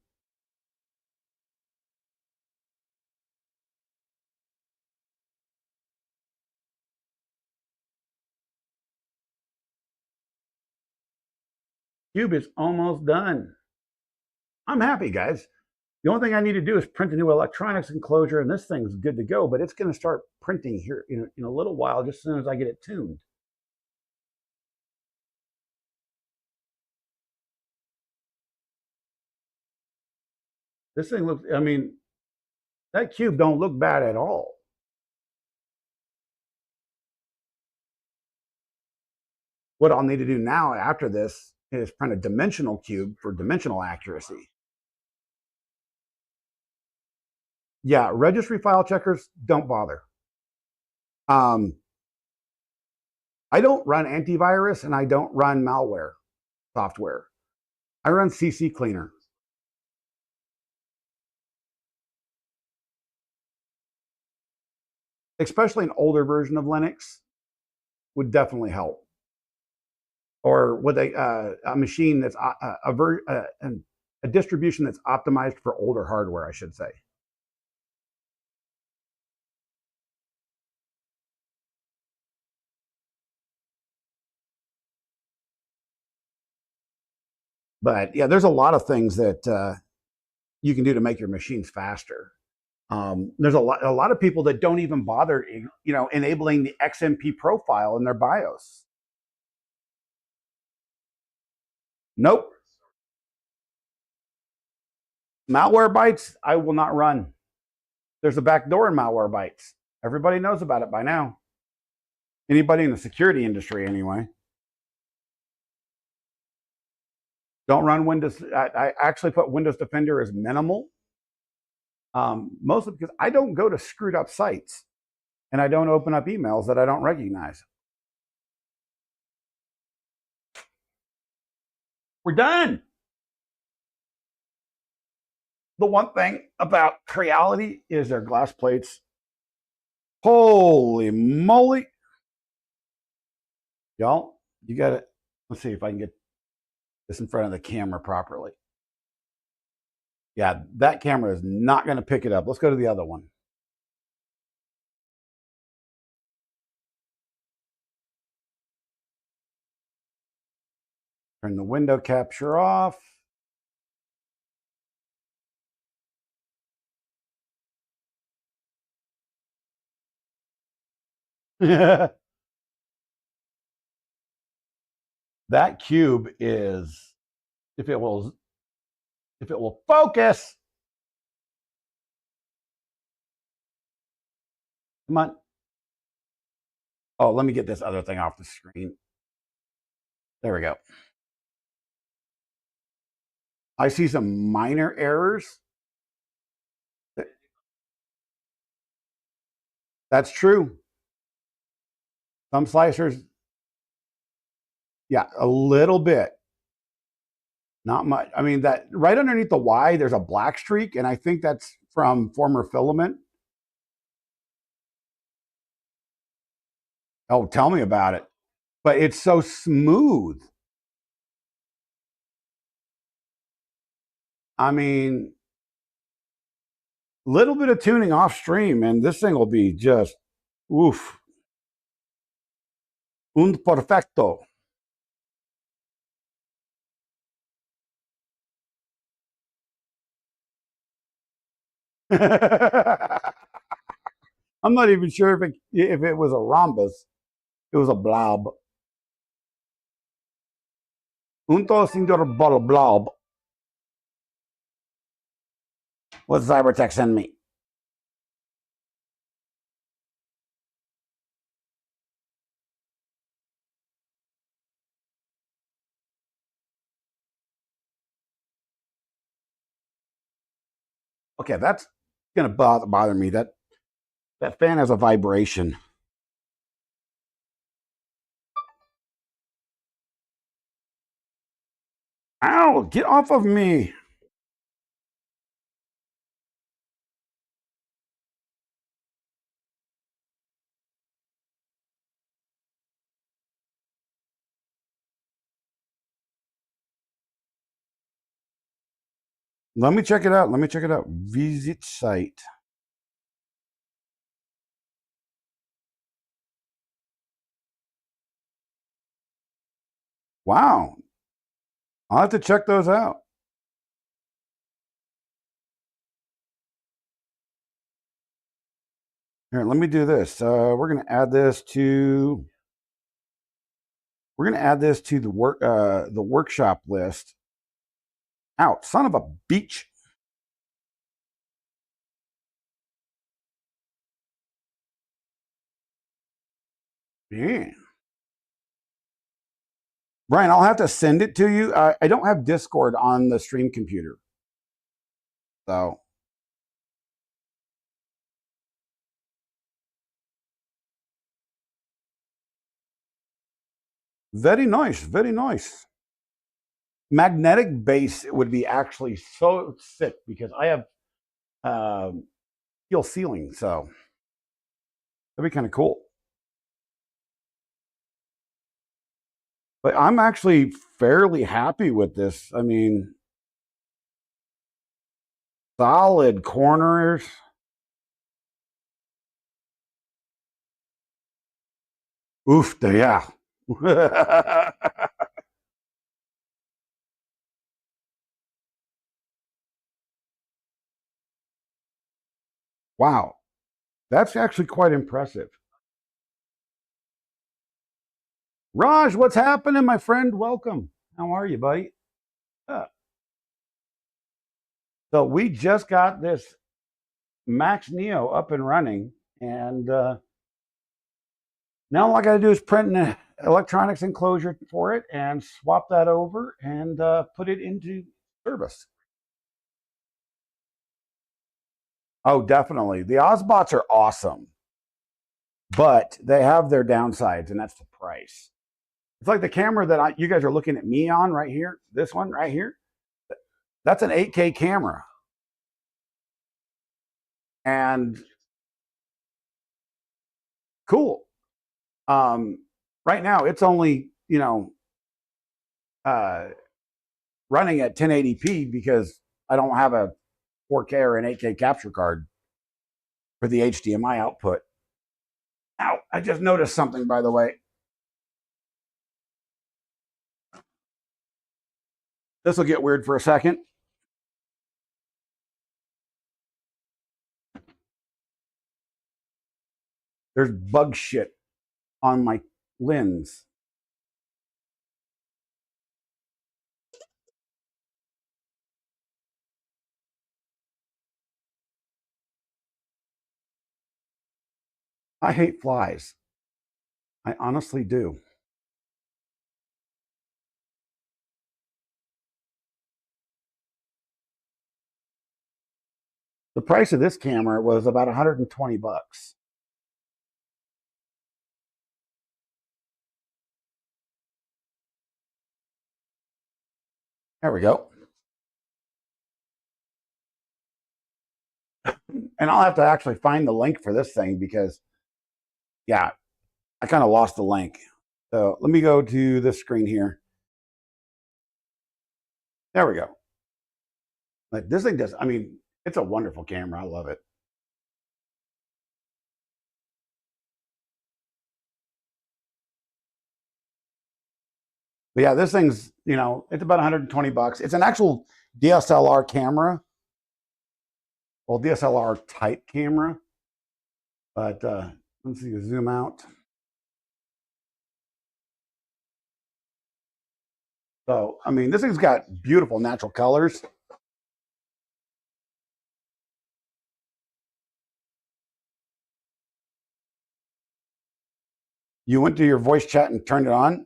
Cube is almost done. I'm happy, guys. The only thing I need to do is print a new electronics enclosure, and this thing's good to go, but it's going to start printing here in a little while, just as soon as I get it tuned. This thing looks, I mean, that cube don't look bad at all. What I'll need to do now after this is print a dimensional cube for dimensional accuracy. Yeah, registry file checkers, don't bother. I don't run antivirus and I don't run malware software. I run CC Cleaner. especially an older version of Linux, would definitely help. Or with a machine that's a distribution that's optimized for older hardware, I should say. But yeah, there's a lot of things that you can do to make your machines faster. There's a lot of people that don't even bother, enabling the XMP profile in their BIOS. Nope. Malwarebytes, I will not run. There's a backdoor in Malwarebytes. Everybody knows about it by now. Anybody in the security industry, anyway. Don't run Windows. I actually put Windows Defender as minimal, mostly because I don't go to screwed up sites and I don't open up emails that I don't recognize. We're done. The one thing about Creality is their glass plates. Holy moly. Y'all, you got it. Let's see if I can get this in front of the camera properly. Yeah, that camera is not going to pick it up. Let's go to the other one. Turn the window capture off. That cube is, if it will focus. Come on. Oh, let me get this other thing off the screen. There we go. I see some minor errors. That's true. Some slicers, yeah, a little bit. Not much. I mean, that right underneath the Y, there's a black streak, and I think that's from former filament. Oh, tell me about it. But it's so smooth. I mean, little bit of tuning off stream, and this thing will be just, oof. Un perfecto. I'm not even sure if it was a rhombus. It was a blob. Unto signor blob. What's Cybertech send me? Okay, that's gonna bother me. That fan has a vibration. Ow, get off of me. Let me check it out. Let me check it out. Visit site. Wow. I'll have to check those out. Here, let me do this. We're gonna add this to the workshop list. Out, son of a beach. Man. Brian, I'll have to send it to you. I don't have Discord on the stream computer. So. Very nice. Very nice. Magnetic base would be actually so sick because I have steel ceiling. So. That'd be kind of cool. But I'm actually fairly happy with this. I mean, solid corners. Oof, yeah. Wow, that's actually quite impressive. Raj, what's happening, my friend? Welcome. How are you, buddy? Uh, so we just got this Max Neo up and running, and now all I got to do is print an electronics enclosure for it and swap that over and put it into service. Oh, definitely. The Ozbots are awesome, but they have their downsides, and that's the price. It's like the camera that you guys are looking at me on right here. This one right here. That's an 8K camera, and cool. Um, right now, it's only uh, running at 1080p because I don't have a 4K or an 8K capture card for the HDMI output. Ow, I just noticed something, by the way. This will get weird for a second. There's bug shit on my lens. I hate flies. I honestly do. The price of this camera was about 120 bucks. There we go. And I'll have to actually find the link for this thing because, yeah, I kind of lost the link. So let me go to this screen here. There we go. Like this thing does, I mean, it's a wonderful camera. I love it. But yeah, this thing's, it's about 120 bucks. It's an actual DSLR camera. Well, DSLR type camera. But let's see, zoom out. So, I mean, this thing's got beautiful natural colors. You went to your voice chat and turned it on.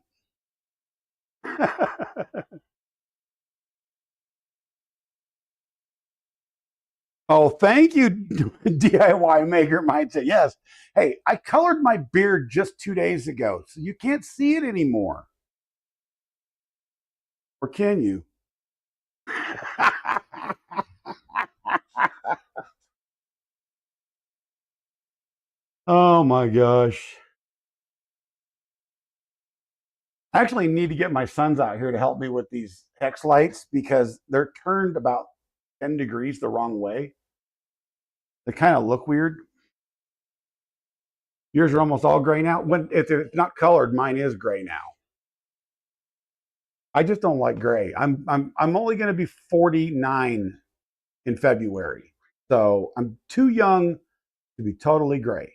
Oh, thank you, DIY Maker Mindset. Yes. Hey, I colored my beard just 2 days ago, so you can't see it anymore. Or can you? Oh my gosh. I actually need to get my sons out here to help me with these hex lights because they're turned about 10 degrees the wrong way. They kind of look weird. Yours are almost all gray now. When if it's not colored, mine is gray now. I just don't like gray. I'm only going to be 49 in February, so I'm too young to be totally gray.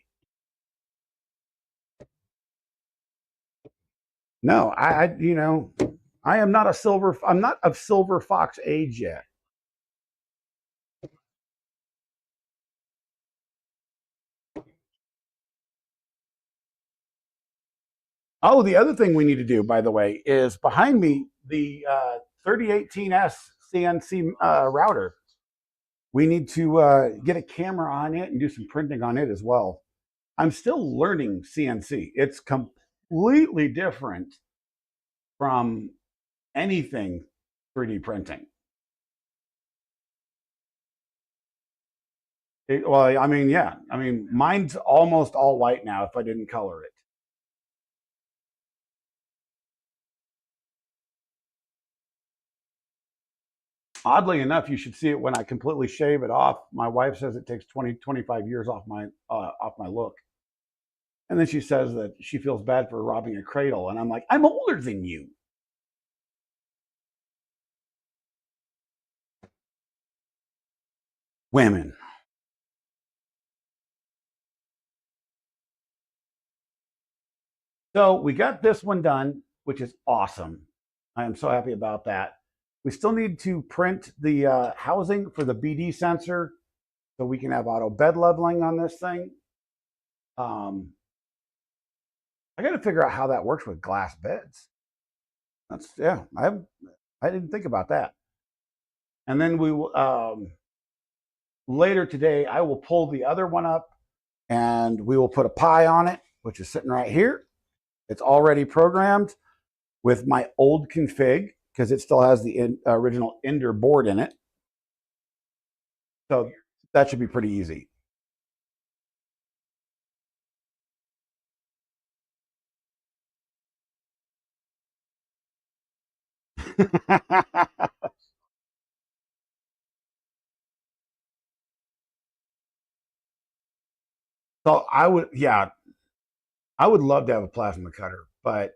No, I am not a silver. I'm not of silver fox age yet. Oh, the other thing we need to do, by the way, is behind me the 3018S CNC router. We need to get a camera on it and do some printing on it as well. I'm still learning CNC. It's completely different from anything 3D printing. Well, I mean, yeah. I mean, mine's almost all white now if I didn't color it. Oddly enough, you should see it when I completely shave it off. My wife says it takes 20, 25 years off my look. And then she says that she feels bad for robbing a cradle. And I'm like, I'm older than you. Women. So we got this one done, which is awesome. I am so happy about that. We still need to print the housing for the BD sensor so we can have auto bed leveling on this thing. I got to figure out how that works with glass beds. That's yeah. I didn't think about that. And then we will later today. I will pull the other one up, and we will put a pie on it, which is sitting right here. It's already programmed with my old config because it still has the original Ender board in it. So that should be pretty easy. So yeah, I would love to have a plasma cutter, but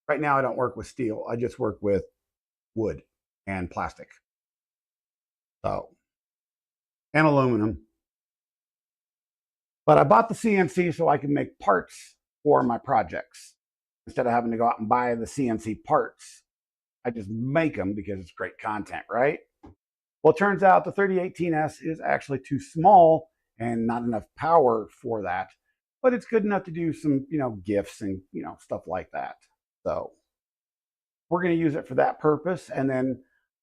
right now I don't work with steel. I just work with wood and plastic. So, and aluminum. But I bought the CNC so I can make parts for my projects. Instead of having to go out and buy the CNC parts, I just make them because it's great content, right? Well, it turns out the 3018S is actually too small and not enough power for that, but it's good enough to do some, GIFs and, stuff like that. So we're going to use it for that purpose. And then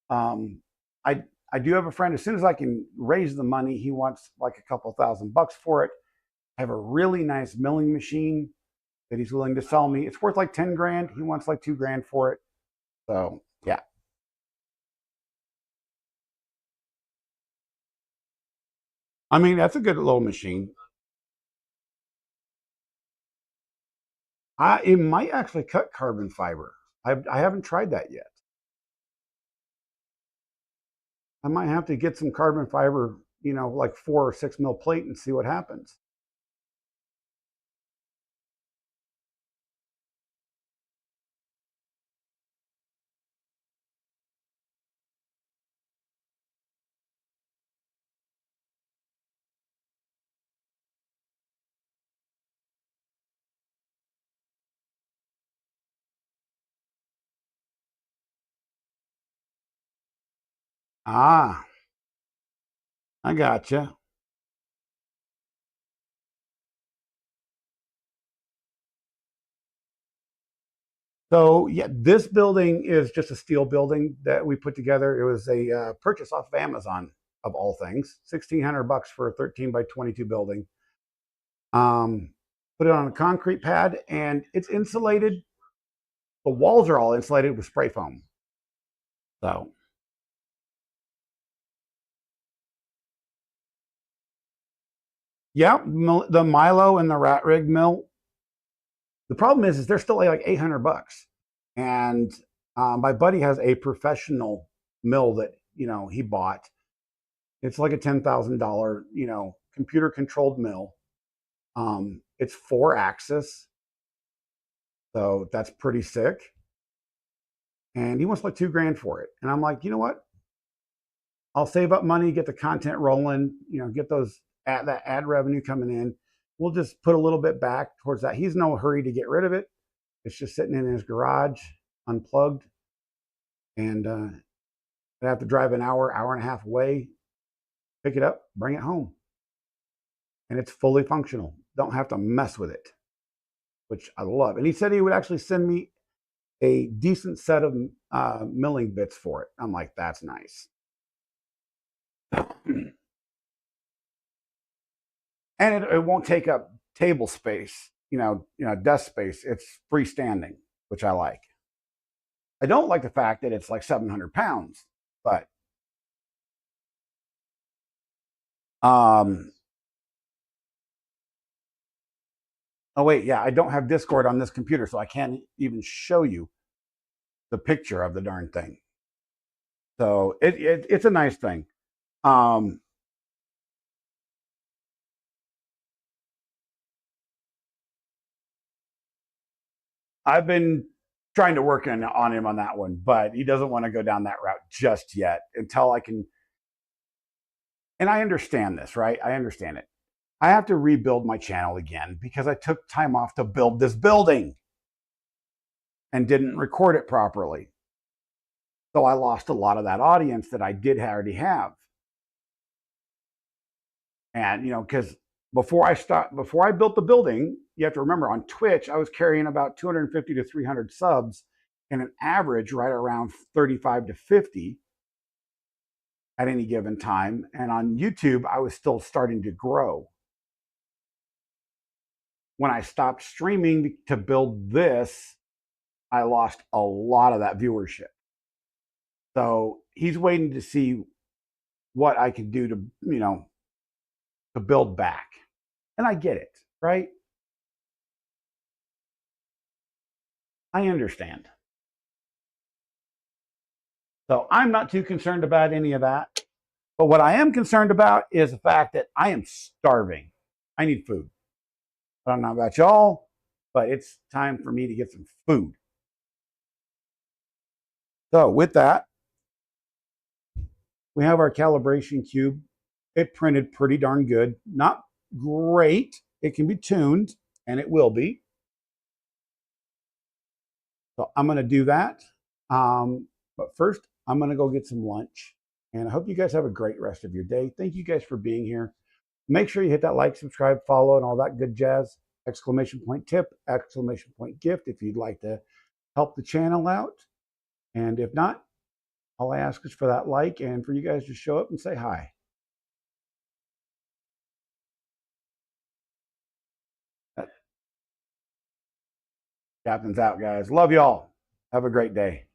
um, I do have a friend, as soon as I can raise the money, he wants like a couple $1,000 for it. I have a really nice milling machine that he's willing to sell me. It's worth like 10 grand. He wants like 2 grand for it. So yeah. I mean, that's a good little machine. It might actually cut carbon fiber. I haven't tried that yet. I might have to get some carbon fiber, like 4 or 6 mil plate and see what happens. Ah, I gotcha. So yeah, this building is just a steel building that we put together. It was a purchase off of Amazon of all things, $1,600 for a 13 by 22 building. Put it on a concrete pad, and it's insulated. The walls are all insulated with spray foam. So yeah, the Milo and the rat rig mill. The problem is they're still like $800, and my buddy has a professional mill that he bought. It's like a $10,000 computer controlled mill. It's 4 axis, so that's pretty sick. And he wants like 2 grand for it, and I'm like, you know what? I'll save up money, get the content rolling, get that ad revenue coming in. We'll just put a little bit back towards that. He's no hurry to get rid of it. It's just sitting in his garage, unplugged, and I have to drive an hour, hour and a half away, pick it up, bring it home, and it's fully functional. Don't have to mess with it, which I love. And he said he would actually send me a decent set of milling bits for it. I'm like, that's nice. And it won't take up table space, desk space. It's freestanding, which I like. I don't like the fact that it's like 700 pounds, but Oh wait, yeah, I don't have Discord on this computer, so I can't even show you the picture of the darn thing. So it's a nice thing. Um, I've been trying to work on him on that one, but he doesn't want to go down that route just yet until I can. And I understand this, right? I understand it. I have to rebuild my channel again because I took time off to build this building and didn't record it properly. So I lost a lot of that audience that I did already have. And because before I built the building, you have to remember on Twitch I was carrying about 250 to 300 subs and an average right around 35 to 50 at any given time. And on YouTube I was still starting to grow. When I stopped streaming to build this, I lost a lot of that viewership. So he's waiting to see what I can do to build back. And I get it, right? I understand. So I'm not too concerned about any of that. But what I am concerned about is the fact that I am starving. I need food. I don't know about y'all, but it's time for me to get some food. So with that, we have our calibration cube. It printed pretty darn good. Not great. It can be tuned, and it will be. So I'm going to do that. But first, I'm going to go get some lunch. And I hope you guys have a great rest of your day. Thank you guys for being here. Make sure you hit that like, subscribe, follow, and all that good jazz. Exclamation point tip, exclamation point gift if you'd like to help the channel out. And if not, all I ask is for that like and for you guys to show up and say hi. Captain's out, guys. Love y'all. Have a great day.